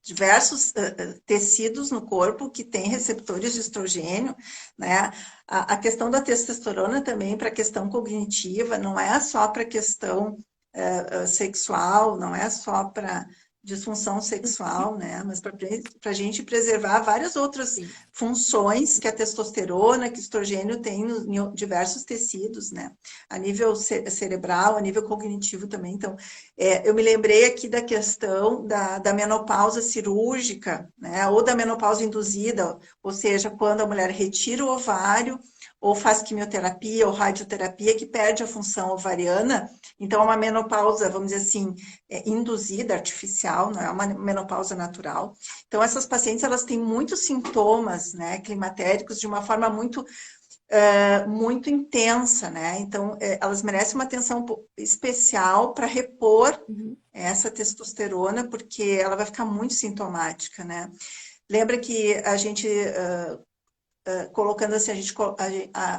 diversos tecidos no corpo que têm receptores de estrogênio, né? A questão da testosterona também para a questão cognitiva, não é só para a questão sexual, não é só para disfunção sexual, né? Mas para a gente preservar várias outras Sim. funções que a testosterona, que o estrogênio tem em diversos tecidos, né? A nível cerebral, a nível cognitivo também. Então, eu me lembrei aqui da questão da menopausa cirúrgica, né? Ou da menopausa induzida, ou seja, quando a mulher retira o ovário ou faz quimioterapia ou radioterapia que perde a função ovariana. Então, é uma menopausa, vamos dizer assim, induzida, artificial, não é uma menopausa natural. Então, essas pacientes, elas têm muitos sintomas, né, climatéricos de uma forma muito intensa, né? Então, elas merecem uma atenção especial para repor Uhum. essa testosterona, porque ela vai ficar muito sintomática, né? Lembra que a gente colocando assim,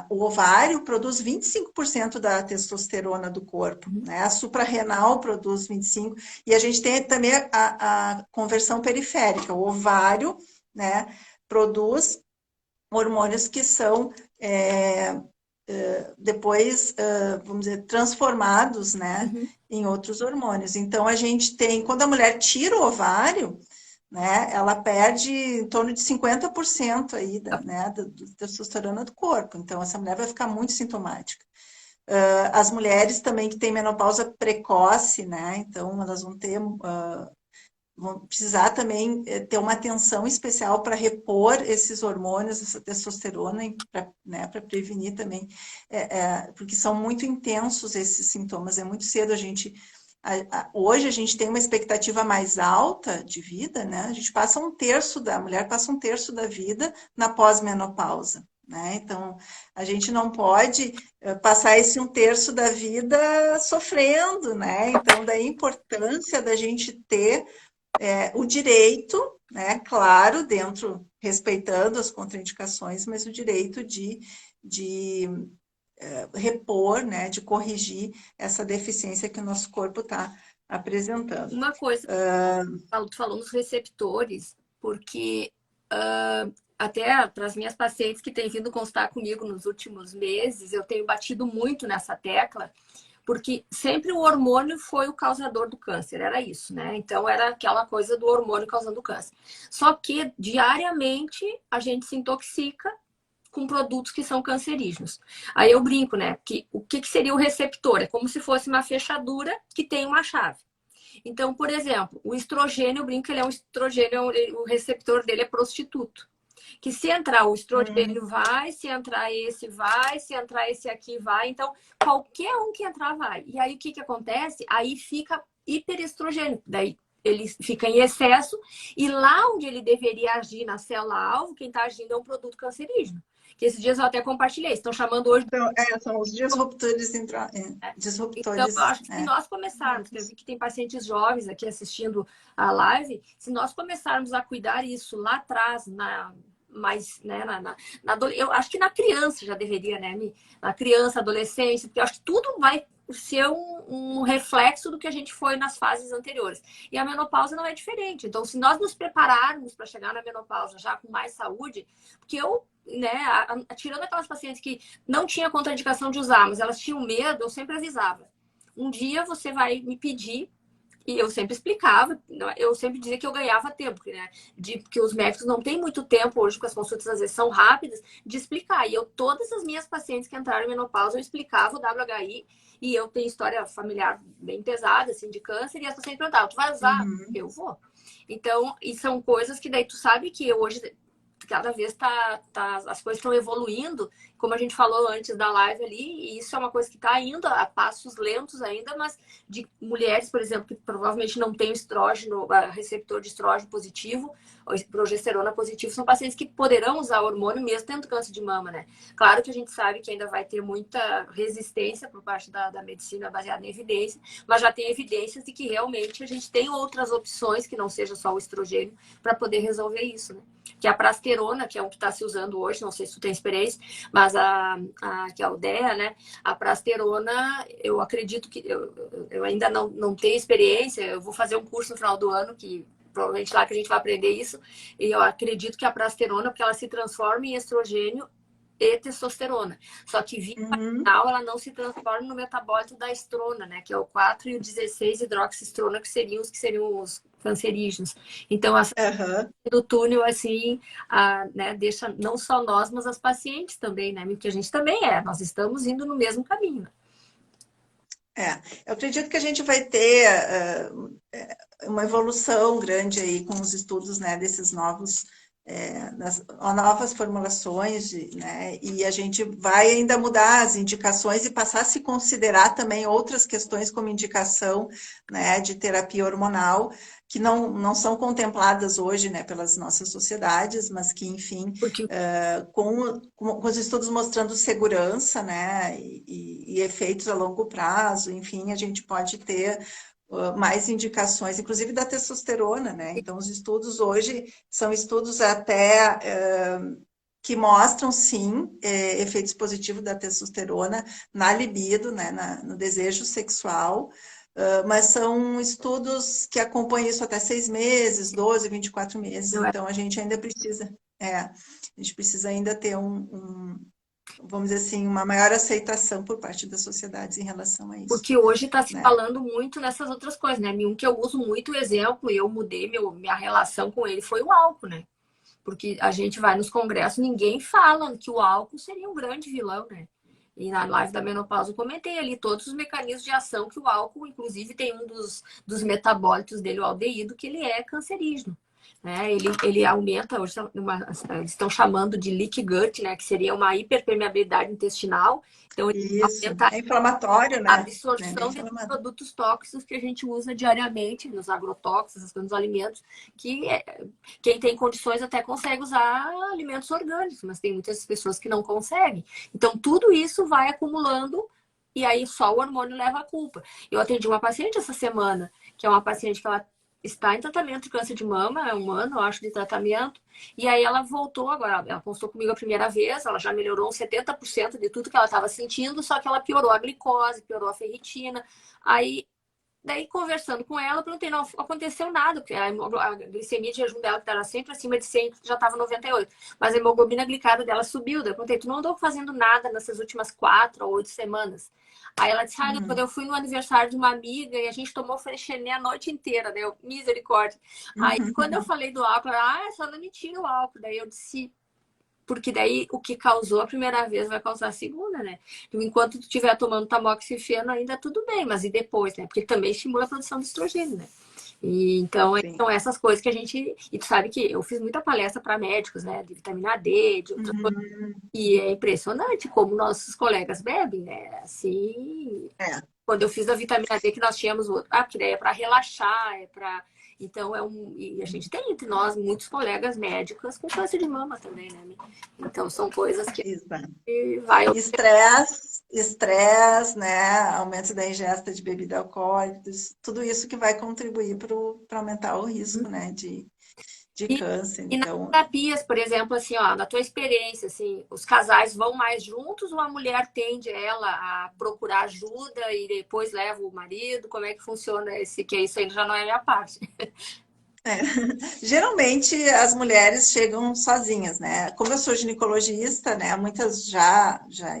o ovário produz 25% da testosterona do corpo, Uhum. né? A suprarrenal produz 25%, e a gente tem também a conversão periférica. O ovário, né, produz hormônios que são depois, vamos dizer, transformados, né, Uhum. em outros hormônios. Então, a gente tem, quando a mulher tira o ovário, né, ela perde em torno de 50% aí né, da testosterona do corpo. Então, essa mulher vai ficar muito sintomática. As mulheres também que têm menopausa precoce, né, então elas vão precisar também ter uma atenção especial para repor esses hormônios, essa testosterona, né, para prevenir também, porque são muito intensos esses sintomas, é muito cedo hoje a gente tem uma expectativa mais alta de vida, né? A mulher passa um terço da vida na pós-menopausa. né? Então, a gente não pode passar esse 1/3 da vida sofrendo, né? Então, daí a importância da gente ter o direito, né? Claro, dentro, respeitando as contraindicações, mas o direito de repor, né? De corrigir essa deficiência que o nosso corpo está apresentando. Uma coisa, tu falou nos receptores, porque até para as minhas pacientes que têm vindo constar comigo nos últimos meses, eu tenho batido muito nessa tecla, porque sempre o hormônio foi o causador do câncer, era isso, né? Então era aquela coisa do hormônio causando câncer. Só que diariamente a gente se intoxica com produtos que são cancerígenos. Aí eu brinco, né? Que o que seria o receptor? É como se fosse uma fechadura que tem uma chave. Então, por exemplo, o estrogênio, eu brinco que ele é um estrogênio, o receptor dele é prostituto. Que se entrar o estrogênio vai, se entrar esse vai, se entrar esse aqui vai. Então, qualquer um que entrar vai. E aí, o que acontece? Aí fica hiperestrogênio. Daí, ele fica em excesso. E lá onde ele deveria agir na célula-alvo, quem está agindo é um produto cancerígeno. Que esses dias eu até compartilhei. Estão chamando hoje... Então, são os disruptores, Então, eu acho que se nós começarmos, eu vi que tem pacientes jovens aqui assistindo a live, se nós começarmos a cuidar isso lá atrás, mas né, eu acho que na criança já deveria, né? Na criança, adolescência, porque eu acho que tudo vai ser um reflexo do que a gente foi nas fases anteriores. E a menopausa não é diferente. Então, se nós nos prepararmos para chegar na menopausa já com mais saúde, porque eu, né, tirando aquelas pacientes que não tinha contraindicação de usar, mas elas tinham medo, eu sempre avisava. Um dia você vai me pedir. E eu sempre explicava, eu sempre dizia que eu ganhava tempo, né? Porque os médicos não têm muito tempo hoje, porque as consultas às vezes são rápidas, de explicar. E todas as minhas pacientes que entraram em menopausa, eu explicava o WHI, e eu tenho história familiar bem pesada, assim, de câncer, e as pacientes perguntavam, tu vai usar? Eu vou. Então, e são coisas que daí tu sabe que hoje cada vez as coisas estão evoluindo, como a gente falou antes da live ali, e isso é uma coisa que está indo a passos lentos ainda, mas de mulheres, por exemplo, que provavelmente não têm estrógeno, receptor de estrógeno positivo, ou progesterona positivo, são pacientes que poderão usar hormônio mesmo tendo câncer de mama, né? Claro que a gente sabe que ainda vai ter muita resistência por parte da medicina baseada em evidência, mas já tem evidências de que realmente a gente tem outras opções que não seja só o estrogênio para poder resolver isso, né? Que é a prasterona, que é um que está se usando hoje, não sei se tu tem experiência, mas que é a Aldea, né? A prasterona, eu acredito que eu ainda não tenho experiência, eu vou fazer um curso no final do ano, que provavelmente lá que a gente vai aprender isso, e eu acredito que a prasterona, porque ela se transforma em estrogênio e testosterona. Só que via vaginal, ela não se transforma no metabólito da estrona, né? Que é o 4 e o 16 hidroxiestrona, que seriam os cancerígenos. Então, essa do túnel, assim, né, deixa não só nós, mas as pacientes também, né? Porque a gente também nós estamos indo no mesmo caminho. Eu acredito que a gente vai ter uma evolução grande aí com os estudos, né, desses novas formulações, né, e a gente vai ainda mudar as indicações e passar a se considerar também outras questões como indicação, né, de terapia hormonal, que não são contempladas hoje, né, pelas nossas sociedades, mas que, enfim, com os estudos mostrando segurança, né, e efeitos a longo prazo, enfim, a gente pode ter mais indicações, inclusive da testosterona, né? Então, os estudos hoje são estudos até que mostram, sim, efeitos positivos da testosterona na libido, né, no desejo sexual, mas são estudos que acompanham isso até 6 meses, 12, 24 meses, então a gente ainda precisa, a gente precisa ainda ter vamos dizer assim, uma maior aceitação por parte das sociedades em relação a isso. Porque hoje está se falando muito nessas outras coisas, né? Um que eu uso muito exemplo, e eu mudei minha relação com ele, foi o álcool, né? Porque a gente vai nos congressos, ninguém fala que o álcool seria um grande vilão, né? E na live da menopausa eu comentei ali todos os mecanismos de ação que o álcool, inclusive tem um dos metabólitos dele, o aldeído, que ele é cancerígeno. né? Ele aumenta, hoje eles estão chamando de leaky gut, né? Que seria uma hiperpermeabilidade intestinal. Então, ele Isso. aumenta É inflamatório, a né? É bem absorção desses inflamatório. produtos tóxicos que a gente usa diariamente, nos agrotóxicos, nos alimentos, que quem tem condições até consegue usar alimentos orgânicos, mas tem muitas pessoas que não conseguem. Então, tudo isso vai acumulando e aí só o hormônio leva a culpa. Eu atendi uma paciente essa semana, que é uma paciente que ela está em tratamento de câncer de mama, é um ano, eu acho, de tratamento, e aí ela voltou agora, ela consultou comigo a primeira vez, ela já melhorou uns 70% de tudo que ela estava sentindo, só que ela piorou a glicose, piorou a ferritina. Aí, daí conversando com ela, eu perguntei, não aconteceu nada, porque a glicemia de jejum dela, que era sempre acima de 100, já estava 98, mas a hemoglobina glicada dela subiu. Daí eu perguntei, tu não andou fazendo nada nessas últimas 4 ou 8 semanas? Aí ela disse, quando eu fui no aniversário de uma amiga e a gente tomou Freixenet a noite inteira, né? Misericórdia. Aí quando eu falei do álcool, ela, só não me tira o álcool. Daí eu disse, porque daí o que causou a primeira vez vai causar a segunda, né? Então, enquanto tu estiver tomando tamoxifeno, ainda tudo bem, mas e depois, né? Porque também estimula a produção de estrogênio, né? E, então, Sim. são essas coisas que a gente... E tu sabe que eu fiz muita palestra para médicos, né? De vitamina D, de outras coisas. E é impressionante como nossos colegas bebem, né? Assim, É. quando eu fiz a vitamina D que nós tínhamos, porque daí é para relaxar, é para... Então, e a gente tem entre nós muitos colegas médicos com câncer de mama também, né? Então, são coisas que Exato. vai... Estresse, né? Aumento da ingesta de bebida alcoólica, tudo isso que vai contribuir para aumentar o risco, né? De E, câncer. e nas Então, terapias, por exemplo, assim, ó, na tua experiência, assim, os casais vão mais juntos ou a mulher tende ela a procurar ajuda e depois leva o marido? Como é que funciona esse? Que isso ainda já não é a minha parte. geralmente as mulheres chegam sozinhas, né? Como eu sou ginecologista, né? Muitas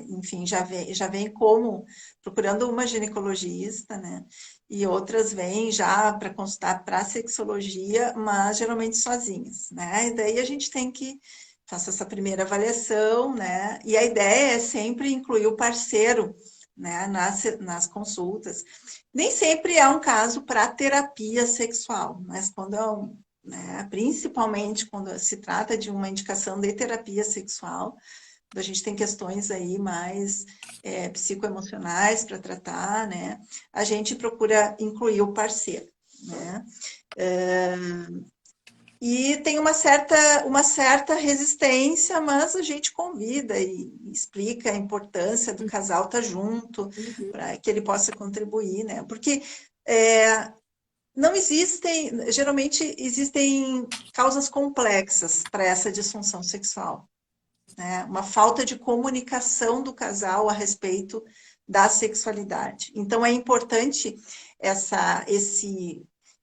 enfim, já vêm como procurando uma ginecologista, né? E outras vêm já para consultar para sexologia, mas geralmente sozinhas, né? E daí a gente tem que fazer essa primeira avaliação, né? E a ideia é sempre incluir o parceiro, né? Nas consultas. Nem sempre é um caso para terapia sexual, mas quando é né, principalmente quando se trata de uma indicação de terapia sexual, a gente tem questões aí mais psicoemocionais para tratar, né? A gente procura incluir o parceiro, né? E tem uma certa resistência, mas a gente convida e explica a importância do casal estar junto, Uhum. para que ele possa contribuir, né? Porque não existem, geralmente existem causas complexas para essa disfunção sexual, né? Uma falta de comunicação do casal a respeito da sexualidade. Então é importante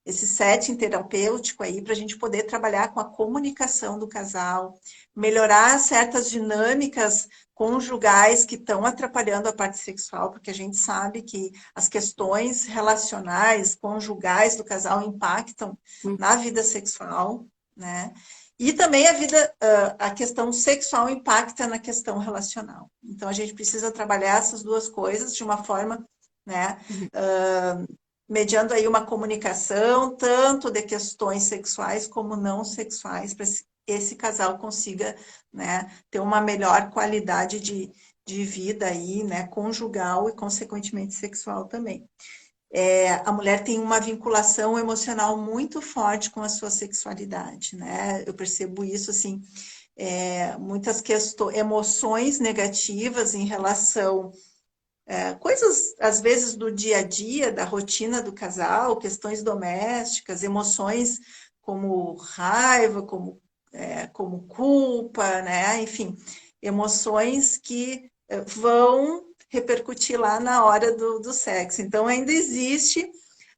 esse setting terapêutico aí para a gente poder trabalhar com a comunicação do casal, melhorar certas dinâmicas conjugais que estão atrapalhando a parte sexual, porque a gente sabe que as questões relacionais, conjugais do casal impactam na vida sexual, né? E também a questão sexual impacta na questão relacional. Então a gente precisa trabalhar essas duas coisas de uma forma, né, mediando aí uma comunicação, tanto de questões sexuais como não sexuais, para que esse casal consiga, né, ter uma melhor qualidade de vida aí, né, conjugal e, consequentemente, sexual também. A mulher tem uma vinculação emocional muito forte com a sua sexualidade, né? Eu percebo isso, assim, muitas emoções negativas em relação coisas, às vezes, do dia a dia, da rotina do casal, questões domésticas, emoções como raiva, como culpa, né? Enfim, emoções que vão repercutir lá na hora do sexo. Então, ainda existe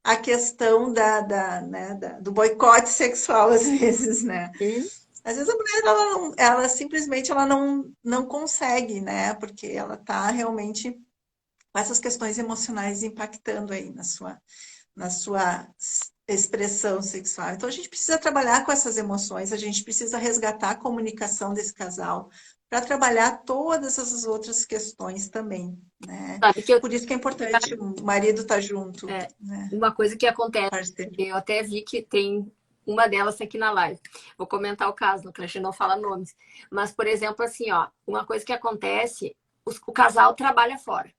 a questão do boicote sexual, às vezes, né? Às vezes a mulher, ela simplesmente não consegue, né? Porque ela está realmente com essas questões emocionais impactando aí na sua expressão sexual. Então, a gente precisa trabalhar com essas emoções, a gente precisa resgatar a comunicação desse casal para trabalhar todas essas outras questões também, né? Sabe que Por isso que é importante o marido estar junto, né? uma coisa que acontece, Parceiro. eu até vi que tem uma delas tá aqui na live. Vou comentar o caso, que a gente não fala nomes. Mas, por exemplo, assim, ó, uma coisa que acontece, o casal trabalha fora.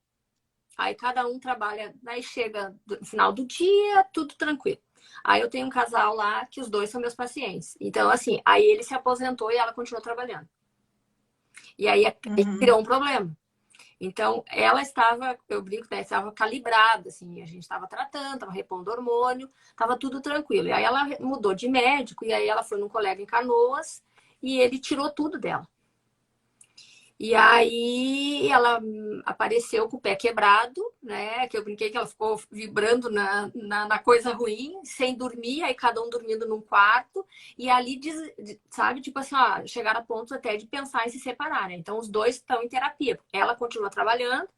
Aí cada um trabalha, aí chega no final do dia, tudo tranquilo. Aí eu tenho um casal lá que os dois são meus pacientes. Então, assim, aí ele se aposentou e ela continuou trabalhando. E aí criou um problema. Então, ela estava, eu brinco, né, estava calibrada, assim, a gente estava tratando, estava repondo hormônio, estava tudo tranquilo. E aí ela mudou de médico, e aí ela foi num colega em Canoas, e ele tirou tudo dela. E aí ela apareceu com o pé quebrado, né? Que eu brinquei que ela ficou vibrando na coisa ruim, sem dormir, aí cada um dormindo num quarto. E ali, sabe, tipo assim, ó, chegaram a pontos até de pensar em se separar, né? Então os dois estão em terapia. Ela continua trabalhando,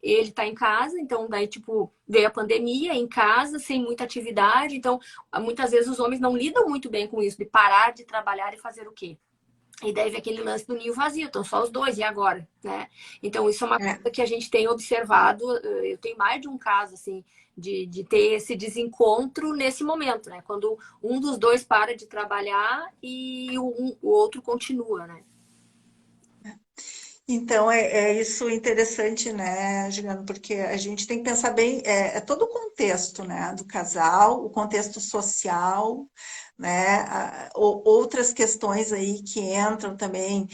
ele tá em casa, então daí, tipo, veio a pandemia em casa, sem muita atividade. Então, muitas vezes os homens não lidam muito bem com isso, de parar de trabalhar e fazer o quê? E daí vem aquele lance do ninho vazio, então só os dois, e agora? Né? Então, isso é uma coisa que a gente tem observado. Eu tenho mais de um caso, assim, de ter esse desencontro nesse momento, né? Quando um dos dois para de trabalhar e o outro continua, né? Então, é isso interessante, né, Juliana? Porque a gente tem que pensar bem, é todo o contexto, né, do casal, o contexto social, né, outras questões aí que entram também,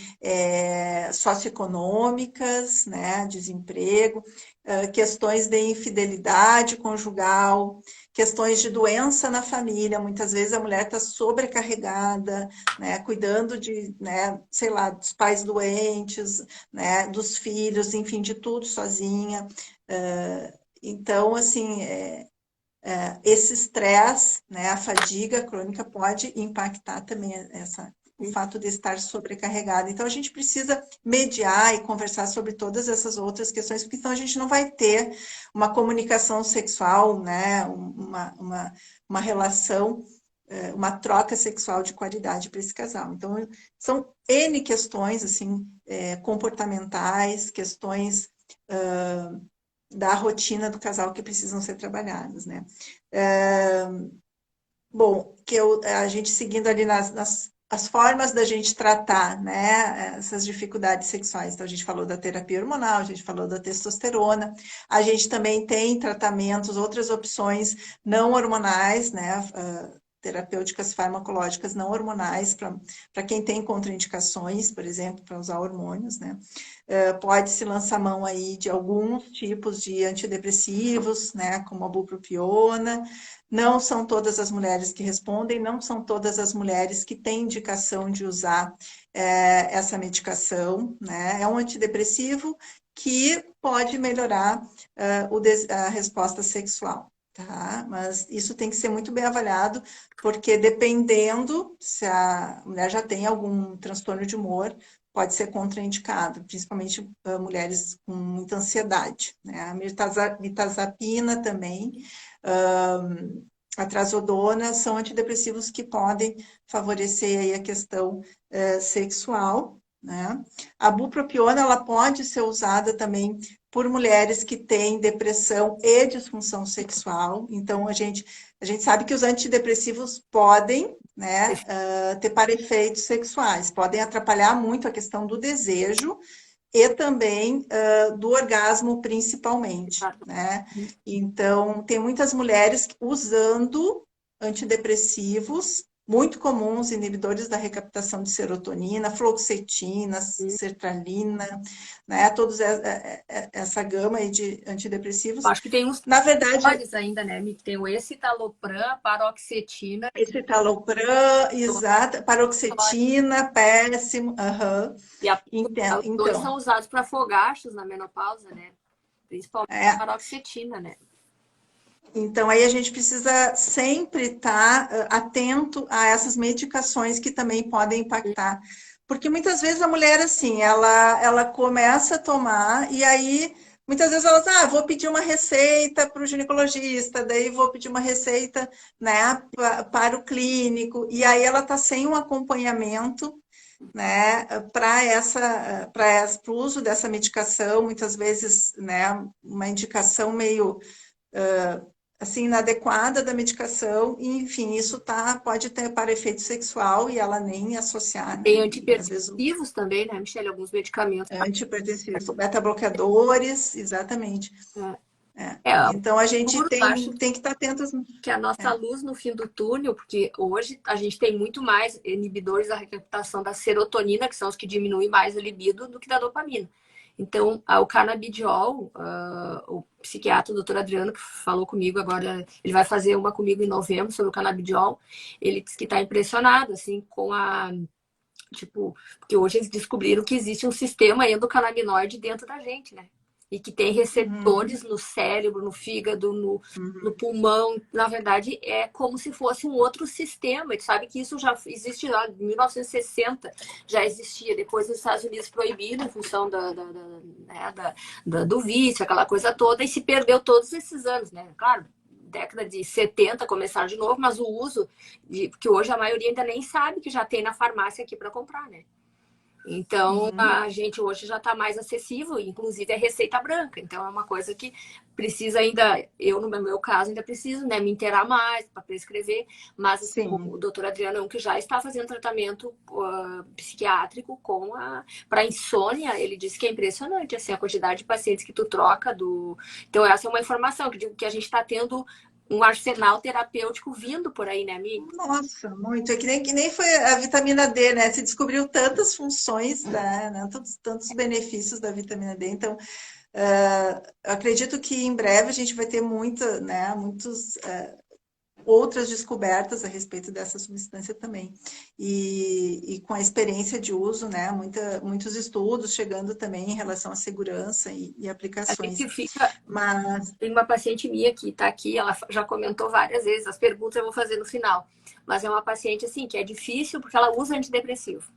socioeconômicas, né, desemprego, questões de infidelidade conjugal, questões de doença na família. Muitas vezes a mulher está sobrecarregada, né, cuidando de, né, sei lá, dos pais doentes, né, dos filhos, enfim, de tudo sozinha. Então, assim, esse estresse, né, a fadiga crônica pode impactar também o fato de estar sobrecarregada. Então, a gente precisa mediar e conversar sobre todas essas outras questões, porque senão a gente não vai ter uma comunicação sexual, né, uma relação, uma troca sexual de qualidade para esse casal. Então, são N questões, assim, comportamentais, questões da rotina do casal que precisam ser trabalhadas, né? Bom, a gente seguindo ali as formas da gente tratar, né, essas dificuldades sexuais. Então, a gente falou da terapia hormonal, a gente falou da testosterona, a gente também tem tratamentos, outras opções não hormonais, né, terapêuticas farmacológicas não hormonais, para quem tem contraindicações, por exemplo, para usar hormônios, né? Pode-se lançar mão aí de alguns tipos de antidepressivos, né, como a bupropiona. Não são todas as mulheres que respondem, não são todas as mulheres que têm indicação de usar essa medicação, né? É um antidepressivo que pode melhorar a resposta sexual. Tá? Mas isso tem que ser muito bem avaliado, porque dependendo se a mulher já tem algum transtorno de humor, pode ser contraindicado, principalmente mulheres com muita ansiedade. Né? A mirtazapina também, a trazodona, são antidepressivos que podem favorecer aí a questão sexual. Né? A bupropiona ela pode ser usada também por mulheres que têm depressão e disfunção sexual. Então, a gente sabe que os antidepressivos podem, né, ter para-efeitos sexuais, podem atrapalhar muito a questão do desejo e também do orgasmo, principalmente, né? Então, tem muitas mulheres usando antidepressivos muito comuns, inibidores da recaptação de serotonina, fluoxetina, sertralina, né? Todos essa gama aí de antidepressivos. Acho que tem uns na verdade ainda, né? Tem o escitalopram, paroxetina. Escitalopram, exato, paroxetina, péssimo, E os dois então, são usados para fogachos na menopausa, né? Principalmente a paroxetina, né? Então, aí a gente precisa sempre estar atento a essas medicações que também podem impactar. Porque muitas vezes a mulher, assim, ela começa a tomar e aí, muitas vezes ela diz, vou pedir uma receita para o ginecologista, daí vou pedir uma receita, né, para o clínico, e aí ela está sem um acompanhamento, né, para o uso dessa medicação, muitas vezes, né, uma indicação meio assim, inadequada da medicação, e, enfim, isso pode ter para efeito sexual e ela nem associar, Tem né? E às vezes antipertensivos também, né, Michelle? Alguns medicamentos. antihipertensivos, beta-bloqueadores, exatamente. É. É, é, Então a gente eu acho tem que estar atento às... que a nossa É. luz no fim do túnel, porque hoje a gente tem muito mais inibidores da recaptação da serotonina, que são os que diminuem mais a libido, do que da dopamina. Então, o canabidiol, o psiquiatra, o doutor Adriano, que falou comigo agora, ele vai fazer uma comigo em novembro sobre o canabidiol, ele disse que está impressionado, assim, com tipo, porque hoje eles descobriram que existe um sistema endocannabinoide dentro da gente, né? E que tem Uhum, receptores no cérebro, no fígado, no uhum. pulmão. Na verdade, é como se fosse um outro sistema. E tu sabe que isso já existe lá em 1960, já existia. Depois os Estados Unidos proibiram em função né, do vício, aquela coisa toda, e se perdeu todos esses anos, né? Claro, década de 70 começaram de novo, mas o uso, que hoje a maioria ainda nem sabe que já tem na farmácia aqui para comprar, né? Então, Uhum. a gente hoje já está mais acessível, inclusive é receita branca. Então, é uma coisa que precisa ainda, eu no meu caso, ainda preciso, né, me inteirar mais para prescrever, mas assim, o Sim. doutor Adriano é um que já está fazendo tratamento psiquiátrico para insônia. Ele disse que é impressionante, assim, a quantidade de pacientes que tu troca do... Então, essa é uma informação que a gente está tendo um arsenal terapêutico vindo por aí, né, amiga? Nossa, muito. É que nem foi a vitamina D, né? Se descobriu tantas funções, né? Tantos benefícios da vitamina D. Então, eu acredito que em breve a gente vai ter muitos outras descobertas a respeito dessa substância também. E com a experiência de uso, né? Muitos estudos chegando também em relação à segurança e A aplicações. gente fica Mas, Tem uma paciente minha que está aqui, ela já comentou várias vezes, as perguntas eu vou fazer no final. Mas é uma paciente assim que é difícil porque ela usa antidepressivo.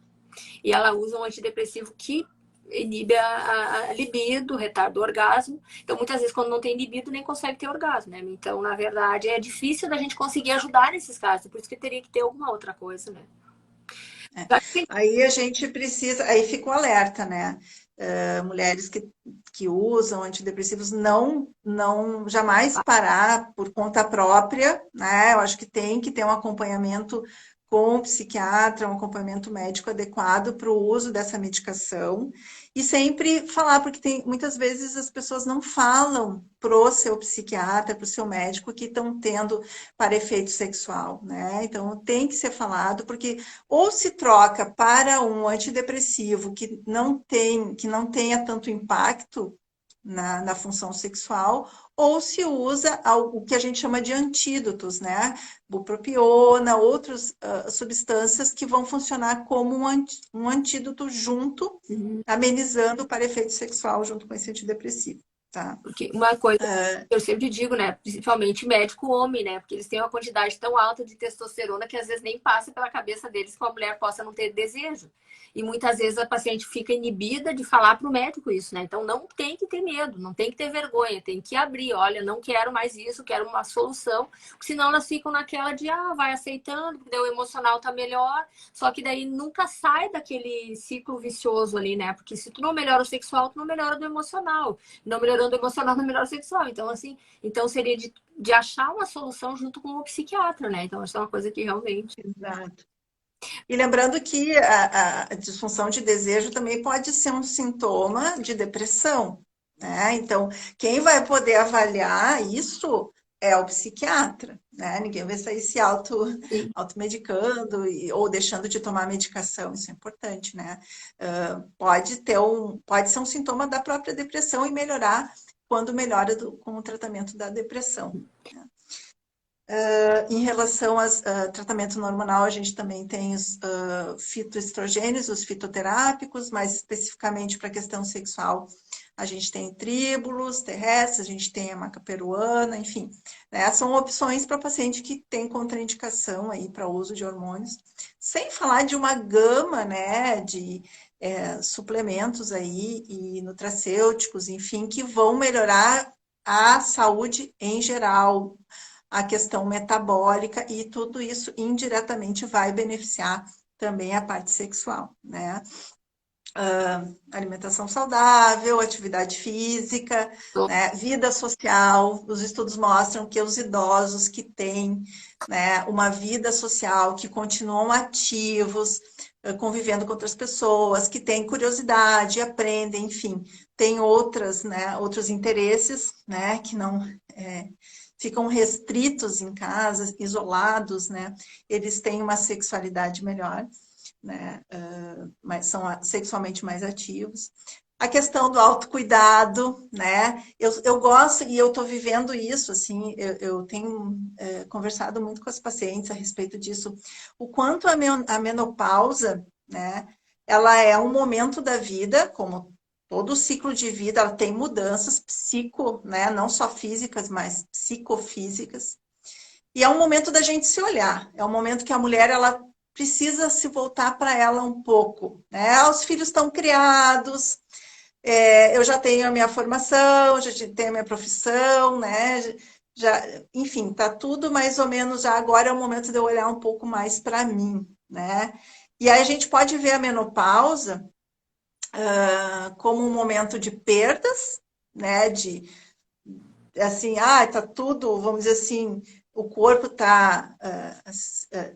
E ela usa um antidepressivo que inibe a libido, retarda o orgasmo. Então, muitas vezes, quando não tem libido, nem consegue ter orgasmo, né? Então, na verdade, é difícil da gente conseguir ajudar nesses casos. Por isso que teria que ter alguma outra coisa, né? aí a gente precisa, aí fica o alerta, né? Mulheres que usam antidepressivos não jamais parar por conta própria, né? Eu acho que tem que ter um acompanhamento com o psiquiatra, um acompanhamento médico adequado para o uso dessa medicação e sempre falar, porque tem muitas vezes as pessoas não falam pro seu psiquiatra, pro seu médico que estão tendo para efeito sexual, né? Então tem que ser falado, porque ou se troca para um antidepressivo que não tenha tanto impacto na função sexual, ou se usa o que a gente chama de antídotos, né? Bupropiona, outras substâncias que vão funcionar como um antídoto junto, Uhum. amenizando para efeito sexual junto com esse antidepressivo, tá? Porque uma coisa que eu sempre digo, né? Principalmente médico homem, né? Porque eles têm uma quantidade tão alta de testosterona que às vezes nem passa pela cabeça deles que uma mulher possa não ter desejo. E muitas vezes a paciente fica inibida de falar para o médico isso, né? Então não tem que ter medo, não tem que ter vergonha, tem que abrir. Olha, não quero mais isso, quero uma solução. Senão elas ficam naquela de, vai aceitando, porque o emocional tá melhor. Só que daí nunca sai daquele ciclo vicioso ali, né? Porque se tu não melhora o sexual, tu não melhora do emocional. Não melhorando o emocional, não melhora o sexual. Então, assim, seria de achar uma solução junto com o psiquiatra, né? Então, acho que é uma coisa que realmente. Exato. E lembrando que a disfunção de desejo também pode ser um sintoma de depressão, né? Então, quem vai poder avaliar isso é o psiquiatra, né? Ninguém vai sair se Sim. automedicando ou deixando de tomar medicação, isso é importante, né? Pode ser um sintoma da própria depressão e melhorar quando melhora com o tratamento da depressão. Em relação ao tratamento hormonal, a gente também tem os fitoestrogênios, os fitoterápicos, mais especificamente para a questão sexual, a gente tem tríbulos terrestres, a gente tem a maca peruana, enfim, né? São opções para paciente que tem contraindicação aí para uso de hormônios, sem falar de uma gama, né, de suplementos aí e nutracêuticos, enfim, que vão melhorar a saúde em geral, a questão metabólica, e tudo isso indiretamente vai beneficiar também a parte sexual, né? alimentação saudável, atividade física, né, vida social. Os estudos mostram que os idosos que têm, né, uma vida social, que continuam ativos, convivendo com outras pessoas, que têm curiosidade, aprendem, enfim, têm outras, né, outros interesses, né, que não ficam restritos em casa, isolados, né, eles têm uma sexualidade melhor, né, mas são sexualmente mais ativos. A questão do autocuidado, né? Eu gosto e eu estou vivendo isso, assim, eu tenho conversado muito com as pacientes a respeito disso, o quanto a menopausa, né? Ela é um momento da vida, como todo o ciclo de vida, ela tem mudanças né? Não só físicas, mas psicofísicas. E é um momento da gente se olhar, é um momento que a mulher, ela precisa se voltar para ela um pouco, né? Os filhos estão criados, eu já tenho a minha formação, já tenho a minha profissão, né? Já, enfim, tá tudo mais ou menos já agora é o momento de eu olhar um pouco mais para mim, né? E aí a gente pode ver a menopausa como um momento de perdas, né? De assim, tá tudo, vamos dizer assim, o corpo está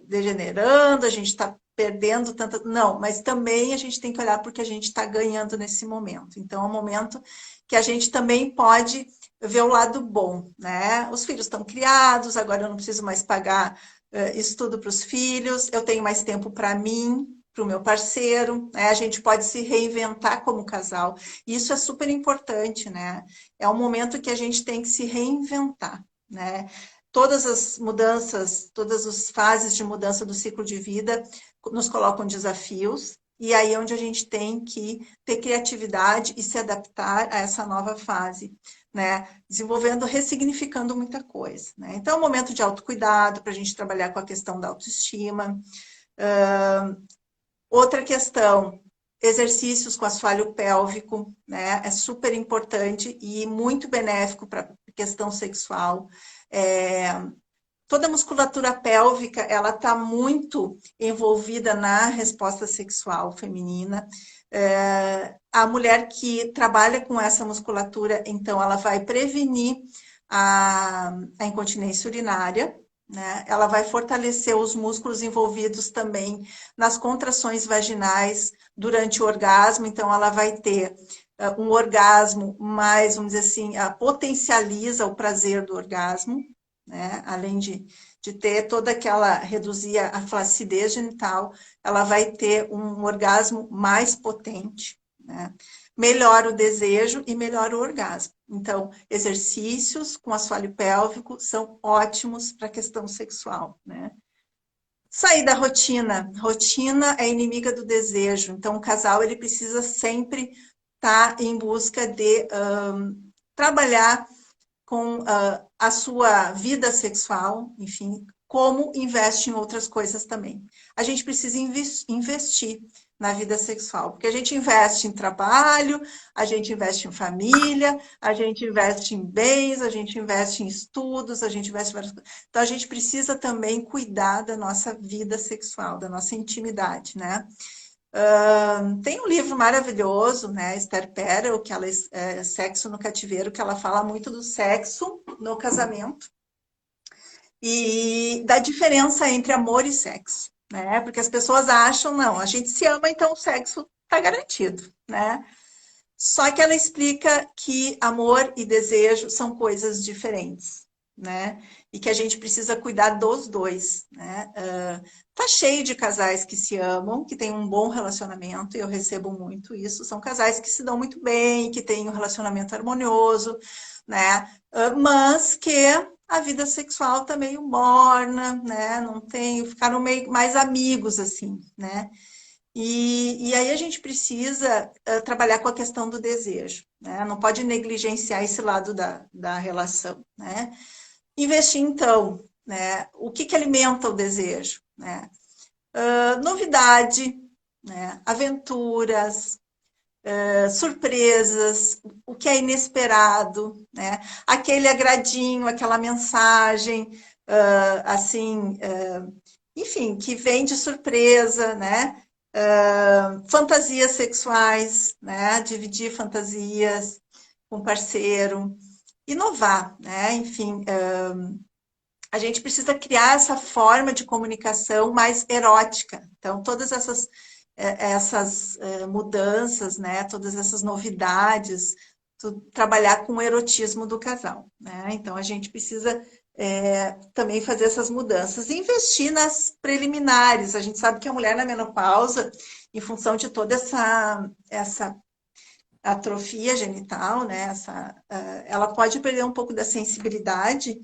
degenerando, a gente está perdendo tanta. Não, mas também a gente tem que olhar porque a gente está ganhando nesse momento. Então, é um momento que a gente também pode ver o lado bom, né? Os filhos estão criados, agora eu não preciso mais pagar estudo para os filhos, eu tenho mais tempo para mim, para o meu parceiro, né? A gente pode se reinventar como casal. Isso é super importante, né? É um momento que a gente tem que se reinventar, né? Todas as mudanças, todas as fases de mudança do ciclo de vida nos colocam desafios, e aí é onde a gente tem que ter criatividade e se adaptar a essa nova fase, né? Desenvolvendo, ressignificando muita coisa, né? Então, é um momento de autocuidado, para a gente trabalhar com a questão da autoestima. Outra questão, exercícios com assoalho pélvico, né? É super importante e muito benéfico para a questão sexual. Toda a musculatura pélvica, ela está muito envolvida na resposta sexual feminina. A mulher que trabalha com essa musculatura, então, ela vai prevenir a incontinência urinária, né? Ela vai fortalecer os músculos envolvidos também nas contrações vaginais durante o orgasmo, então ela vai ter um orgasmo mais, vamos dizer assim, potencializa o prazer do orgasmo, né? Além de ter toda aquela, reduzir a flacidez genital, ela vai ter um orgasmo mais potente, né? Melhora o desejo e melhora o orgasmo. Então, exercícios com assoalho pélvico são ótimos para a questão sexual, né? Sair da rotina. Rotina é inimiga do desejo. Então, o casal ele precisa sempre estar em busca de trabalhar com a sua vida sexual, enfim, como investe em outras coisas também. A gente precisa investir na vida sexual, porque a gente investe em trabalho, a gente investe em família, a gente investe em bens, a gente investe em estudos, a gente investe em várias coisas. Então, a gente precisa também cuidar da nossa vida sexual, da nossa intimidade, né? Tem um livro maravilhoso, né, Esther Perel, que ela é Sexo no Cativeiro, que ela fala muito do sexo no casamento e da diferença entre amor e sexo, né? Porque as pessoas acham, não, a gente se ama, então o sexo está garantido, né? Só que ela explica que amor e desejo são coisas diferentes, né? E que a gente precisa cuidar dos dois, né? Tá cheio de casais que se amam, que têm um bom relacionamento, e eu recebo muito isso. São casais que se dão muito bem, que têm um relacionamento harmonioso, né? Mas que a vida sexual tá meio morna, né? Não tem, ficaram meio mais amigos, assim, né? E aí a gente precisa trabalhar com a questão do desejo, né? Não pode negligenciar esse lado da relação, né? Investir, então, né? O que alimenta o desejo, né? Novidade, né? Aventuras, surpresas, o que é inesperado, né? Aquele agradinho, aquela mensagem, assim, enfim, que vem de surpresa, né? Fantasias sexuais, né? Dividir fantasias com parceiro, inovar, né? Enfim, a gente precisa criar essa forma de comunicação mais erótica. Então, todas essas mudanças, né? Todas essas novidades, trabalhar com o erotismo do casal, né? Então, a gente precisa também fazer essas mudanças. Investir nas preliminares. A gente sabe que a mulher na menopausa, em função de toda essa atrofia genital, né? Ela pode perder um pouco da sensibilidade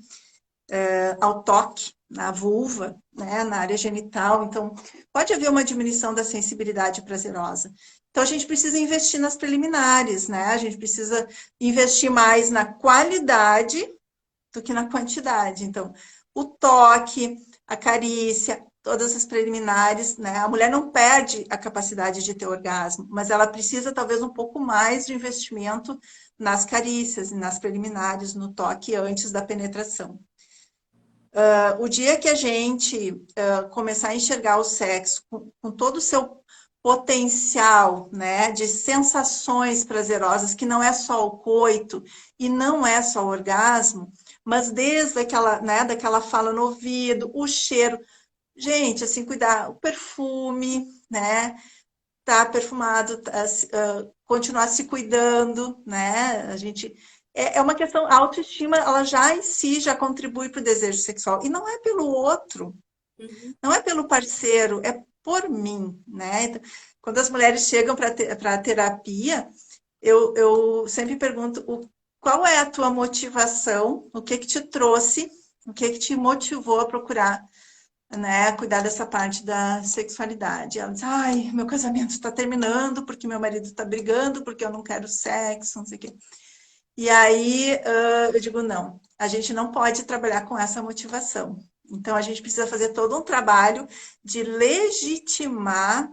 ao toque na vulva, né? Na área genital. Então, pode haver uma diminuição da sensibilidade prazerosa. Então, a gente precisa investir nas preliminares, né? A gente precisa investir mais na qualidade do que na quantidade. Então, o toque, a carícia, todas as preliminares, né? A mulher não perde a capacidade de ter orgasmo, mas ela precisa talvez um pouco mais de investimento nas carícias e nas preliminares, no toque antes da penetração. O dia que a gente começar a enxergar o sexo com todo o seu potencial, né, de sensações prazerosas, que não é só o coito e não é só o orgasmo, mas desde aquela, né, daquela fala no ouvido, o cheiro. Gente, assim, cuidar, o perfume, né, tá perfumado, continuar se cuidando, né, a gente... É uma questão, a autoestima, ela já em si já contribui para o desejo sexual. E não é pelo outro, Uhum. não é pelo parceiro, é por mim, né? Então, quando as mulheres chegam para a terapia, eu sempre pergunto qual é a tua motivação, o que te trouxe, o que te motivou a procurar, né, cuidar dessa parte da sexualidade. Ela diz, ai, meu casamento está terminando porque meu marido está brigando, porque eu não quero sexo, não sei o quê. E aí eu digo, não, a gente não pode trabalhar com essa motivação. Então, a gente precisa fazer todo um trabalho de legitimar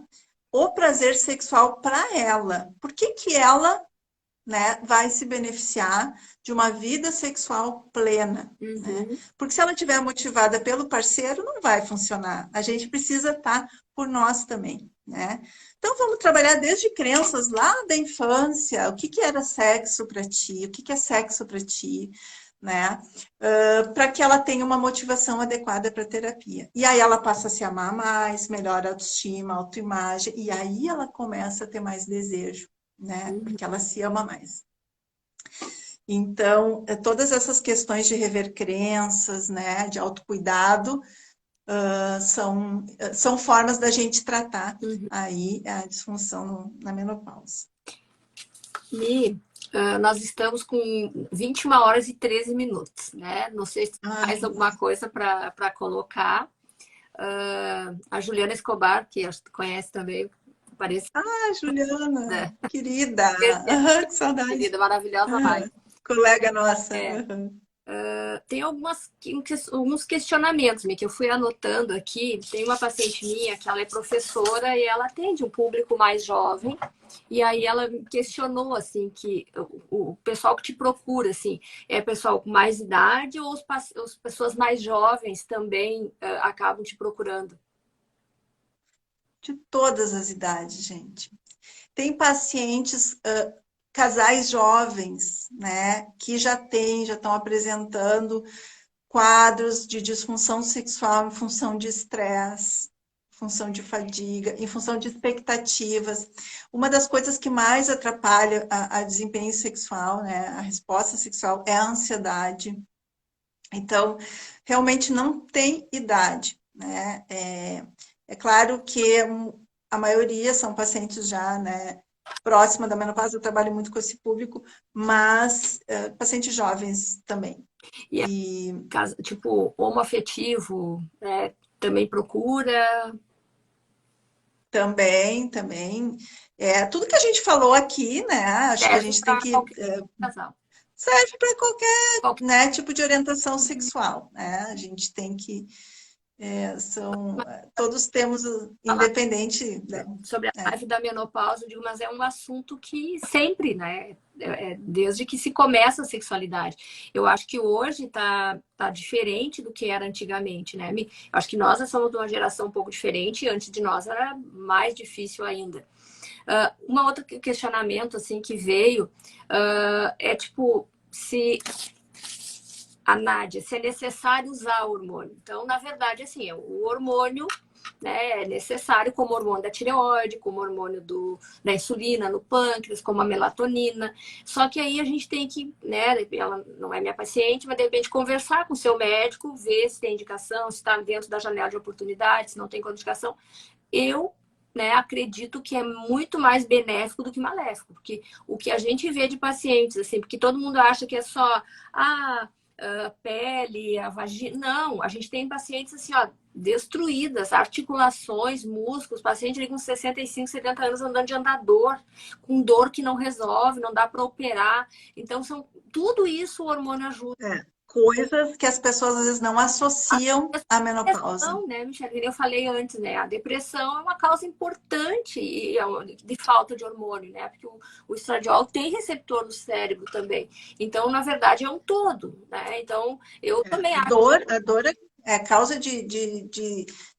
o prazer sexual para ela. Por que que ela, né, vai se beneficiar de uma vida sexual plena, né? Uhum. Porque se ela estiver motivada pelo parceiro, não vai funcionar. A gente precisa estar por nós também, né? Então vamos trabalhar desde crenças lá da infância, o que que era sexo para ti, o que que é sexo para ti, né? Para que ela tenha uma motivação adequada para a terapia. E aí ela passa a se amar mais, melhora a autoestima, a autoimagem, e aí ela começa a ter mais desejo, né? Uhum. Porque ela se ama mais. Então, todas essas questões de rever crenças, né, de autocuidado, são formas da gente tratar Uhum. aí a disfunção na menopausa. E nós estamos com 21 horas e 13 minutos, né? Não sei se tem mais Ai, alguma coisa para colocar. A Juliana Escobar, que acho que tu conhece também, parece, Juliana, né? querida, que saudade. Querida, maravilhosa live. Colega nossa. É, tem alguns questionamentos que eu fui anotando aqui. Tem uma paciente minha que ela é professora e ela atende um público mais jovem. E aí ela me questionou assim que o pessoal que te procura assim é pessoal com mais idade ou as pessoas mais jovens também acabam te procurando? De todas as idades, gente. Tem pacientes, casais jovens, né, que já estão apresentando quadros de disfunção sexual em função de estresse, em função de fadiga, em função de expectativas. Uma das coisas que mais atrapalha a desempenho sexual, né, a resposta sexual, é a ansiedade. Então, realmente não tem idade, né? É claro que a maioria são pacientes já, né, próxima da menopausa. Eu trabalho muito com esse público, mas pacientes jovens também. E é E tipo homoafetivo, né, também procura? também. Tudo que a gente falou aqui, né? Acho que a Serve gente tem para que. qualquer casal. Serve para qualquer, Qualquer... né, tipo de orientação sexual, né? A gente tem que Todos temos, independente, né? Sobre a live da menopausa, eu digo, mas é um assunto que sempre, né? Desde que se começa a sexualidade. Eu acho que hoje tá diferente do que era antigamente, né? Eu acho que nós somos de uma geração um pouco diferente, e antes de nós era mais difícil ainda. Uma outra questionamento, assim, que veio é, tipo, se a Nádia, se é necessário usar hormônio. Então, na verdade, assim, o hormônio, né, é necessário como hormônio da tireoide, como hormônio da insulina no pâncreas, como a melatonina. Só que aí a gente tem que, né, ela não é minha paciente, mas de repente conversar com o seu médico, ver se tem indicação, se está dentro da janela de oportunidade, se não tem contraindicação. Eu, né, acredito que é muito mais benéfico do que maléfico, porque o que a gente vê de pacientes, assim, porque todo mundo acha que é só a pele, a vagina. Não, a gente tem pacientes assim, ó, destruídas, articulações, músculos, paciente ali com 65, 70 anos andando de andador, com dor que não resolve, não dá para operar. Então, tudo isso o hormônio ajuda. Coisas que as pessoas às vezes não associam à menopausa. Não, né, Michele? Eu falei antes, né? A depressão é uma causa importante de falta de hormônio, né? Porque o estradiol tem receptor no cérebro também. Então, na verdade, é um todo, né? Então, eu também acho. A dor é causa de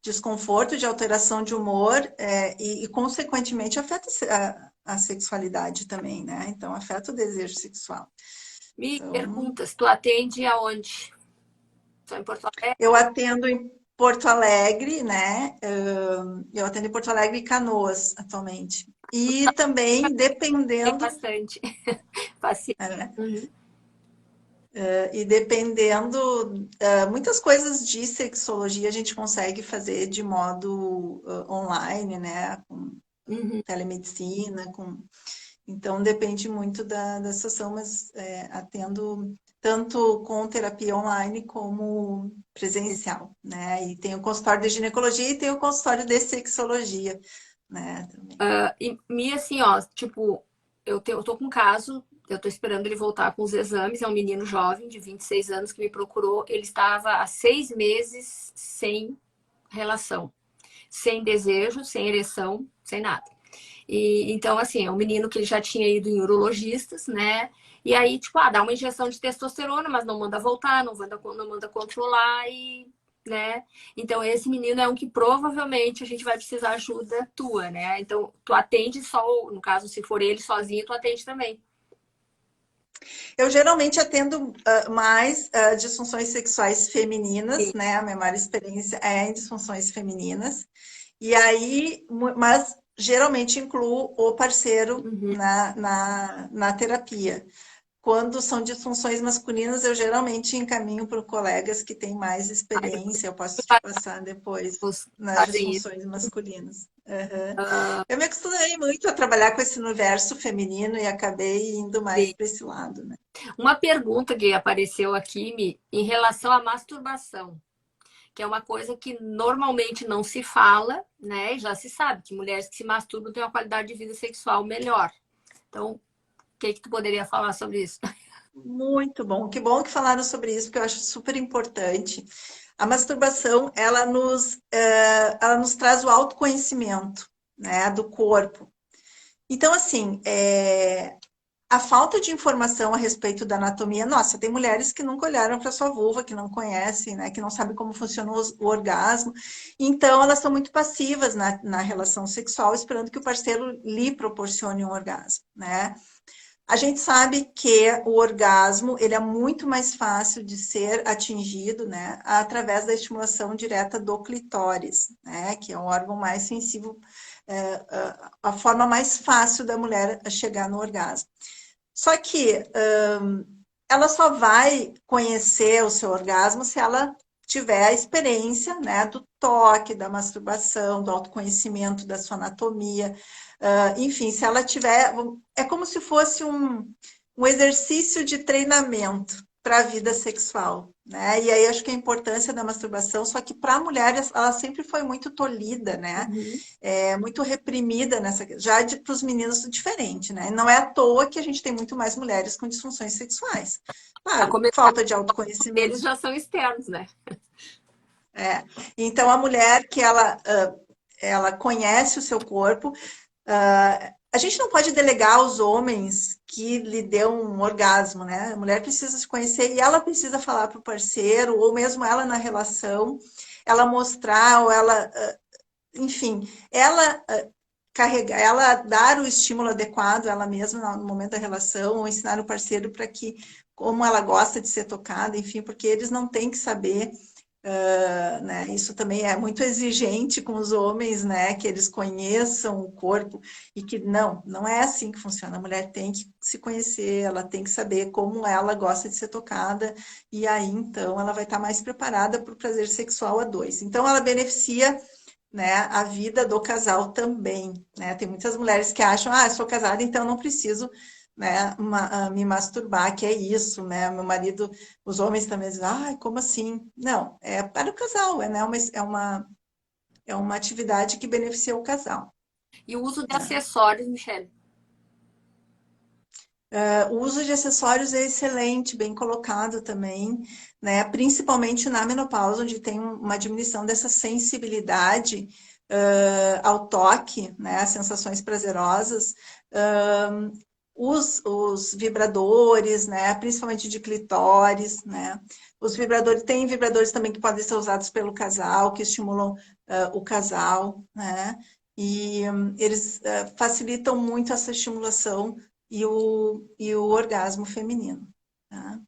desconforto, de alteração de humor e, consequentemente, afeta a sexualidade também, né? Então, afeta o desejo sexual. Me Então, perguntas, tu atende aonde? Só em Porto Alegre? eu atendo em Porto Alegre, né? Eu atendo em Porto Alegre e Canoas atualmente. E também, Tem dependendo, bastante paciente. Uhum. muitas coisas de sexologia a gente consegue fazer de modo online, né? Com Uhum. telemedicina, então depende muito da situação, mas atendo tanto com terapia online como presencial, né? E tem o consultório de ginecologia e tem o consultório de sexologia, né? Também. E assim, ó, tipo, eu tô com um caso, eu tô esperando ele voltar com os exames. É um menino jovem de 26 anos que me procurou. Ele estava há 6 meses sem relação, sem desejo, sem ereção, sem nada. E então, assim, é um menino que ele já tinha ido em urologistas, né? E aí, tipo, dá uma injeção de testosterona, mas não manda voltar, não manda controlar e, né? Então, esse menino é um que provavelmente a gente vai precisar ajuda tua, né? Então, tu atende só, no caso, se for ele sozinho, tu atende também. Eu geralmente atendo mais disfunções sexuais femininas, Sim. né? A minha maior experiência é em disfunções femininas. E aí, mas geralmente incluo o parceiro Uhum. na terapia. Quando são disfunções masculinas, eu geralmente encaminho para colegas que têm mais Aí você experiência, eu posso te passar depois nas fazem isso. disfunções masculinas. Uhum. Eu me acostumei muito a trabalhar com esse universo feminino e acabei indo mais Sim. para esse lado, né? Uma pergunta que apareceu aqui, em relação à masturbação, que é uma coisa que normalmente não se fala, né? E já se sabe que mulheres que se masturbam têm uma qualidade de vida sexual melhor. Então, o que tu poderia falar sobre isso? Muito bom. Que bom que falaram sobre isso, porque eu acho super importante. A masturbação, ela nos traz o autoconhecimento, né, do corpo. Então, assim, a falta de informação a respeito da anatomia, nossa, tem mulheres que nunca olharam para sua vulva, que não conhecem, né, que não sabem como funciona o orgasmo. Então, elas são muito passivas na relação sexual, esperando que o parceiro lhe proporcione um orgasmo, né? A gente sabe que o orgasmo ele é muito mais fácil de ser atingido, né, através da estimulação direta do clitóris, né, que é o órgão mais sensível, a forma mais fácil da mulher chegar no orgasmo. Só que ela só vai conhecer o seu orgasmo se ela tiver a experiência, né, do toque, da masturbação, do autoconhecimento da sua anatomia. Enfim, se ela tiver. É como se fosse um exercício de treinamento para a vida sexual, né? E aí acho que a importância da masturbação, só que para a mulher ela sempre foi muito tolhida, né? Uhum. Muito reprimida nessa. Já para os meninos diferente, né? Não é à toa que a gente tem muito mais mulheres com disfunções sexuais. A Claro, começar falta de eles autoconhecimento. já são externos, né? É. Então, a mulher que ela conhece o seu corpo, a gente não pode delegar aos homens que lhe deu um orgasmo, né? A mulher precisa se conhecer e ela precisa falar para o parceiro, ou mesmo ela na relação, ela mostrar, ou ela, enfim, ela carregar, ela dar o estímulo adequado ela mesma no momento da relação, ou ensinar o parceiro para que, como ela gosta de ser tocada, enfim, porque eles não têm que saber né? Isso também é muito exigente com os homens, né? Que eles conheçam o corpo e que não é assim que funciona. A mulher tem que se conhecer, ela tem que saber como ela gosta de ser tocada e aí então ela vai estar mais preparada para o prazer sexual a dois. Então ela beneficia, né, a vida do casal também, né? Tem muitas mulheres que acham, sou casada, então não preciso, né, me masturbar, que é isso, né? Meu marido, os homens também dizem, como assim? Não, é para o casal, né? É uma atividade que beneficia o casal. E o uso de Né? acessórios, Michele. O uso de acessórios é excelente, bem colocado também, né? Principalmente na menopausa, onde tem uma diminuição dessa sensibilidade ao toque, né? As sensações prazerosas. Os vibradores, né? Principalmente de clitóris, né? Os vibradores, tem vibradores também que podem ser usados pelo casal, que estimulam o casal, né? E eles facilitam muito essa estimulação e o orgasmo feminino. Tá?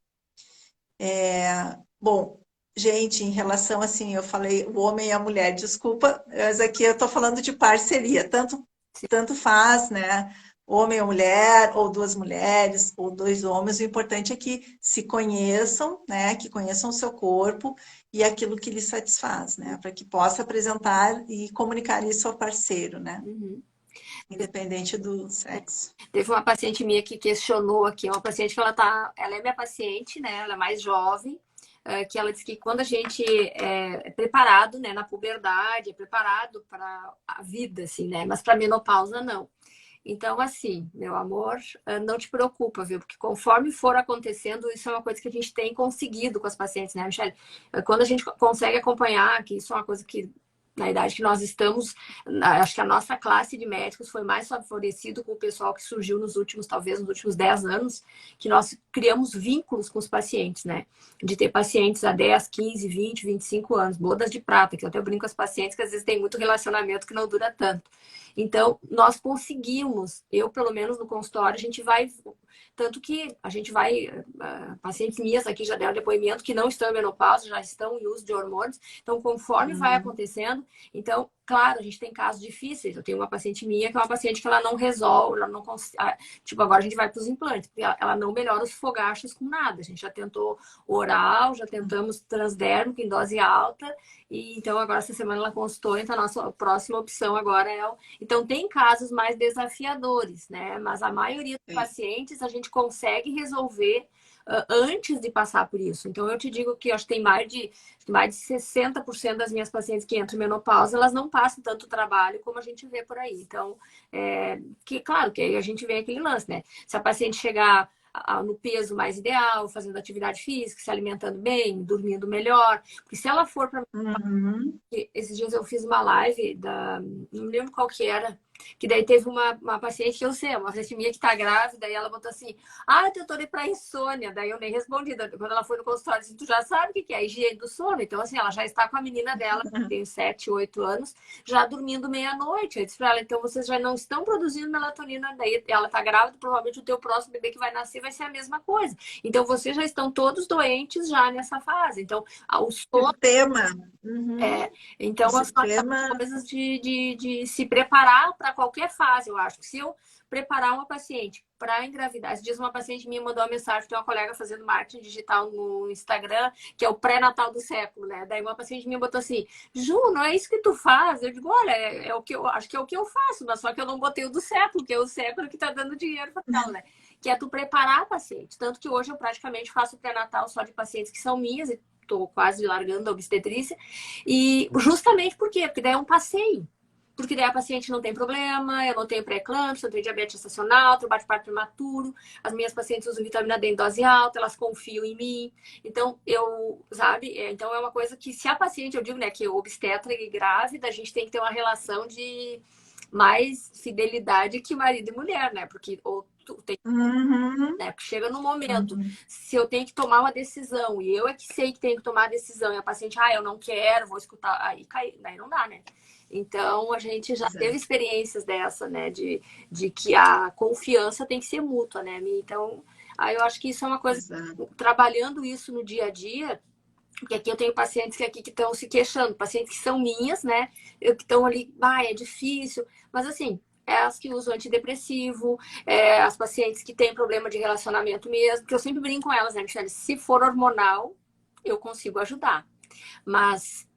Bom, gente, em relação assim, eu falei o homem e a mulher, desculpa, mas aqui eu estou falando de parceria, tanto faz, né? Homem ou mulher, ou duas mulheres, ou dois homens, o importante é que se conheçam, né? Que conheçam o seu corpo e aquilo que lhe satisfaz, né? Para que possa apresentar e comunicar isso ao parceiro, né? Uhum. Independente do sexo. Teve uma paciente minha que questionou aqui, uma paciente que ela é minha paciente, né? Ela é mais jovem, que ela disse que quando a gente é preparado, né, na puberdade, é preparado para a vida, assim, né? Mas para menopausa não. Então, assim, meu amor, não te preocupa, viu? Porque conforme for acontecendo, isso é uma coisa que a gente tem conseguido com as pacientes, né, Michelle? Quando a gente consegue acompanhar, que isso é uma coisa que na idade que nós estamos, acho que a nossa classe de médicos foi mais favorecido com o pessoal que surgiu nos últimos, talvez nos últimos 10 anos, que nós criamos vínculos com os pacientes, né? De ter pacientes há 10, 15, 20, 25 anos, bodas de prata, que eu até brinco com as pacientes que às vezes tem muito relacionamento que não dura tanto. Então, nós conseguimos, eu pelo menos no consultório, a gente vai, tanto que a gente vai, pacientes minhas aqui já deram depoimento que não estão em menopausa, já estão em uso de hormônios, então conforme vai acontecendo, então, claro, a gente tem casos difíceis, eu tenho uma paciente minha que é uma paciente que ela não resolve, ela não consegue, tipo, agora a gente vai para os implantes, porque ela não melhora os fogachos com nada, a gente já tentou oral, já tentamos transdérmico em dose alta, e então agora essa semana ela consultou, então a nossa próxima opção agora é então, tem casos mais desafiadores, né? Mas a maioria dos pacientes a gente consegue resolver antes de passar por isso. Então, eu te digo que acho que tem mais de 60% das minhas pacientes que entram em menopausa, elas não passam tanto trabalho como a gente vê por aí. Então, claro, que aí a gente vê aquele lance, né? Se a paciente chegar no peso mais ideal, fazendo atividade física, se alimentando bem, dormindo melhor. Porque se ela for para esses dias eu fiz uma live não me lembro qual que era, que daí teve uma paciente que eu sei, uma paciente minha que tá grávida, e ela botou assim, eu tentou ir pra insônia, daí eu nem respondi, quando ela foi no consultório, disse, tu já sabe o que é a higiene do sono, então assim, ela já está com a menina dela, que tem 7, 8 anos, já dormindo meia-noite, eu disse pra ela, então vocês já não estão produzindo melatonina, daí ela tá grávida, provavelmente o teu próximo bebê que vai nascer vai ser a mesma coisa, então vocês já estão todos doentes já nessa fase, então o sono Sistema. então, O são aquelas sistema. coisas de se preparar para qualquer fase, eu acho. Se eu preparar uma paciente para engravidar, esses dias uma paciente minha mandou uma mensagem, tem uma colega fazendo marketing digital no Instagram, que é o pré-natal do século, né? Daí uma paciente minha botou assim, Ju, não é isso que tu faz? Eu digo, olha, é o que eu acho que é o que eu faço, mas só que eu não botei o do século, que é o século que tá dando dinheiro para ela, né? Que é tu preparar a paciente. Tanto que hoje eu praticamente faço pré-natal só de pacientes que são minhas, e tô quase largando a obstetrícia, e justamente por quê? Porque daí é um passeio. porque daí a paciente não tem problema, eu não tenho pré-eclâmpsia, não tenho diabetes gestacional, trabalho de parto prematuro, as minhas pacientes usam vitamina D em dose alta, elas confiam em mim. Então, sabe? Então é uma coisa que se a paciente, eu digo, né, que obstetra e grávida, a gente tem que ter uma relação de mais fidelidade que marido e mulher, né? Porque ou tu tem, Uhum. né? Porque chega no momento, Uhum. se eu tenho que tomar uma decisão e eu é que sei que tenho que tomar a decisão e a paciente, eu não quero, vou escutar, aí cai, daí não dá, né? Então a gente já teve Exato. experiências dessa, né? De que a confiança tem que ser mútua, né? Então, aí eu acho que isso é uma coisa, Exato. trabalhando isso no dia a dia, porque aqui eu tenho pacientes que estão se queixando, pacientes que são minhas, né? Que estão ali, é difícil, mas assim, é as que usam antidepressivo, as pacientes que têm problema de relacionamento mesmo, que eu sempre brinco com elas, né, Michelle? Se for hormonal, eu consigo ajudar. Mas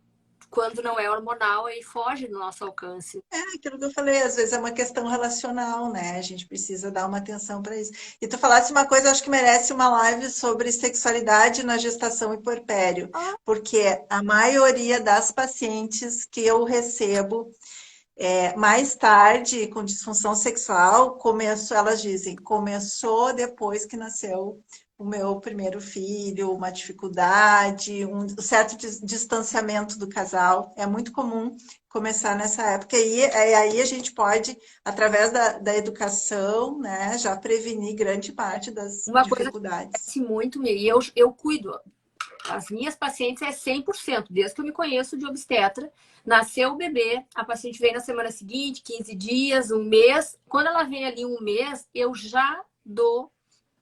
quando não é hormonal, aí foge do nosso alcance. É aquilo que eu falei, às vezes é uma questão relacional, né? A gente precisa dar uma atenção para isso. E tu falasse uma coisa, acho que merece uma live sobre sexualidade na gestação e puerpério, Ah, porque a maioria das pacientes que eu recebo mais tarde com disfunção sexual, elas dizem, começou depois que nasceu o meu primeiro filho, uma dificuldade, um certo distanciamento do casal. É muito comum começar nessa época. E aí a gente pode, através da educação, né, já prevenir grande parte das uma coisa que dificuldades. acontece muito, e eu cuido. As minhas pacientes é 100%, desde que eu me conheço de obstetra. Nasceu o bebê, a paciente vem na semana seguinte, 15 dias, um mês. Quando ela vem ali um mês, eu já dou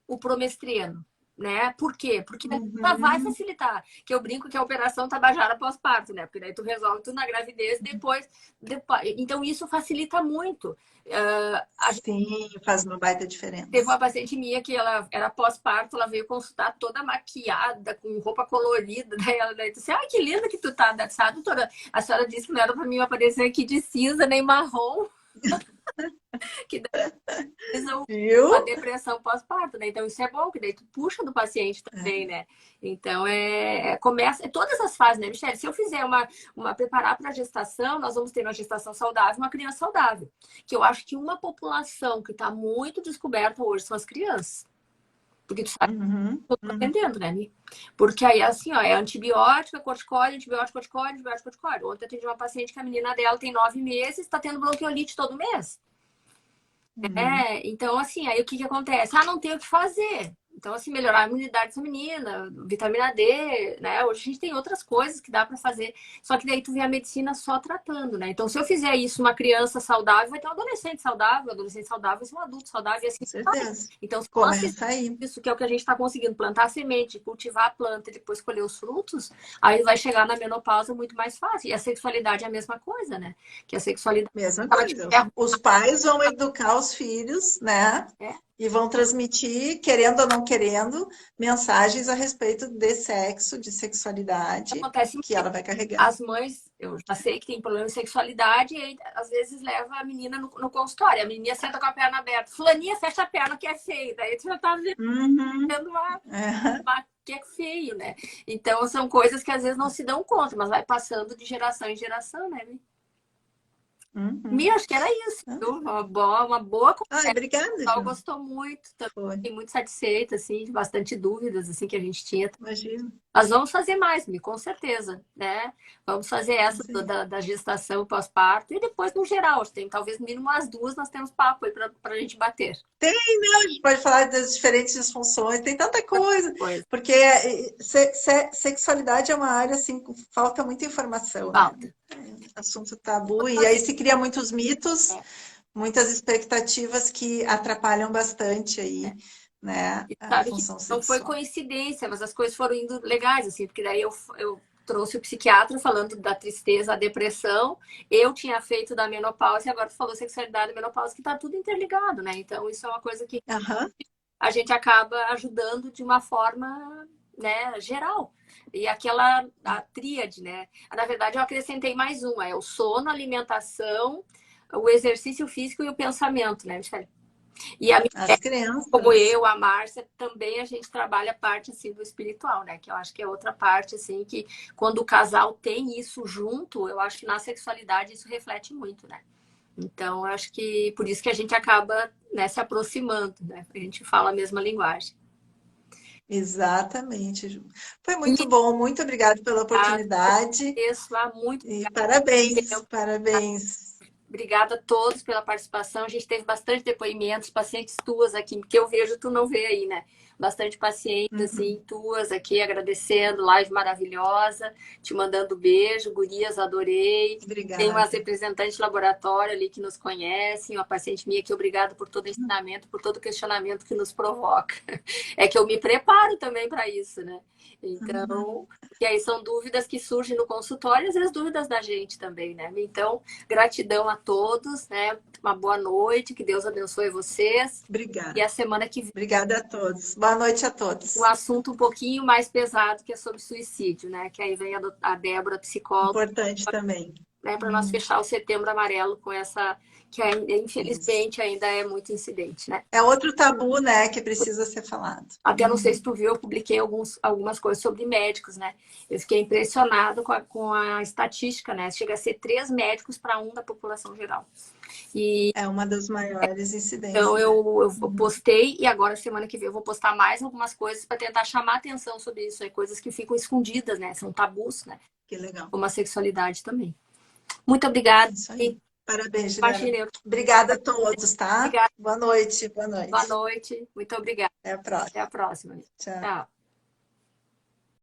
o promestreno, né? Por quê? Porque ela vai Uhum. facilitar. Que eu brinco que é a operação tabajara pós-parto, né? Porque daí tu resolve tudo na gravidez, depois. Então isso facilita muito. A gente Sim, faz uma baita teve diferença. uma paciente minha que ela era pós-parto, ela veio consultar toda maquiada, com roupa colorida. Daí disse, que linda que tu tá, sabe, doutora? A senhora disse que não era pra mim aparecer aqui de cinza nem marrom, que uma Viu? depressão pós-parto, né? Então isso é bom, que daí tu puxa do paciente também, É. né? Então começa, todas as fases, né, Michelle? Se eu fizer uma preparar para a gestação, nós vamos ter uma gestação saudável, uma criança saudável. Que eu acho que uma população que está muito descoberta hoje são as crianças. Porque tu sabe, Uhum, eu tô uhum. atendendo, né, Mi? Porque aí, assim, ó, é antibiótico, corticóide, antibiótico, corticóide, antibiótico, corticóide. Ontem eu atendi uma paciente que a menina dela tem 9 meses, está tendo bronquiolite todo mês. Uhum. Então, assim, aí o que que acontece? Não tem o que fazer. Então, assim, melhorar a imunidade dessa menina, vitamina D, né? Hoje a gente tem outras coisas que dá para fazer. Só que daí tu vê a medicina só tratando, né? Então, se eu fizer isso, uma criança saudável, vai ter um adolescente saudável, vai ser um adulto saudável e assim Com vai. certeza. Então, se nós fizermos Começa aí. isso, que é o que a gente está conseguindo, plantar a semente, cultivar a planta e depois colher os frutos, aí vai chegar na menopausa muito mais fácil. E a sexualidade é a mesma coisa, né? Que a sexualidade, Mesma ela coisa. tiver Os pais vão educar os filhos, né? é, E vão transmitir, querendo ou não querendo, mensagens a respeito de sexo, de sexualidade, acontece que ela vai carregar. as mães, eu já sei que tem problema de sexualidade, e aí, às vezes leva a menina no consultório. A menina senta com a perna aberta. Fulaninha, fecha a perna que é feio. Daí tu já tá Uhum. vendo É. uma que é feio, né? Então são coisas que às vezes não se dão conta, mas vai passando de geração em geração, né? Uhum. Mia, acho que era isso, viu? Uma boa Ai, conversa. obrigada, O pessoal Ju. gostou muito, também Foi. fiquei muito satisfeita, assim, de bastante dúvidas, assim, que a gente tinha. Imagina. Nós vamos fazer mais, Mi, com certeza, né? Vamos fazer essa Isso aí. da gestação pós-parto e depois no geral. Tem talvez mínimo umas duas, nós temos papo aí para a gente bater. Tem, né? A gente pode falar das diferentes disfunções, tem tanta coisa, Coisa. porque sexualidade é uma área assim, que falta muita informação, né? Falta. Assunto tabu, Vamos e aí fazer. se cria muitos mitos, É, muitas expectativas que atrapalham bastante é. aí, né, E a sabe que função não foi sexual. coincidência, mas as coisas foram indo legais, assim, porque daí eu trouxe o psiquiatra falando da tristeza, a depressão. Eu tinha feito da menopausa e agora tu falou sexualidade e menopausa, que tá tudo interligado, né? Então, isso é uma coisa que Aham, a gente acaba ajudando de uma forma, né, geral. E aquela a tríade, né? Na verdade, eu acrescentei mais uma: é o sono, a alimentação, o exercício físico e o pensamento, né, Michele? E a As Michelle, como crianças. eu, a Márcia, também a gente trabalha a parte assim do espiritual, né? Que eu acho que é outra parte assim que quando o casal tem isso junto, eu acho que na sexualidade isso reflete muito, né? Então, eu acho que por isso que a gente acaba, né, se aproximando, né? A gente fala a mesma linguagem. Exatamente, Ju. Foi muito bom, muito obrigada pela Obrigada, oportunidade muito e obrigada. parabéns, parabéns. Obrigada a todos pela participação. A gente teve bastante depoimentos, pacientes tuas aqui, que eu vejo, tu não vê aí, né? Bastante pacientes, Uhum. assim, tuas aqui, agradecendo, live maravilhosa, te mandando beijo, gurias, adorei. Tem umas Obrigada. representantes de laboratório ali que nos conhecem, uma paciente minha que obrigada por todo o ensinamento, por todo o questionamento que nos provoca. É que eu me preparo também para isso, né? Uhum. Então, porque aí são dúvidas que surgem no consultório e às vezes dúvidas da gente também, né? Então, gratidão a todos, né? Uma boa noite, que Deus abençoe vocês. E Obrigada. a semana que vem, Obrigada a todos. Boa noite a um todos. assunto um pouquinho mais pesado, que é sobre suicídio, né? Que aí vem a Débora, psicóloga, Importante também. né? Para nós Uhum. fechar o setembro amarelo com essa, que ainda, Isso. infelizmente ainda é muito incidente, né? É outro tabu, né, que precisa ser falado. Até não sei se Uhum. tu viu, eu publiquei algumas coisas sobre médicos, né? Eu fiquei impressionado com a estatística, né? Chega a ser 3 médicos para um da população geral. E É uma das maiores então incidências, é. eu Uhum. postei e agora semana que vem eu vou postar mais algumas coisas para tentar chamar atenção sobre isso, aí, coisas que ficam escondidas, né? São tabus, né? Que legal. Como a sexualidade também. Muito obrigada Isso aí. e Parabéns, Juliana. compartilhei. Obrigada a todos, tá? Obrigada. Boa noite, boa Boa noite. noite. Muito obrigada. Até a Até a próxima. próxima. Tchau. Tchau.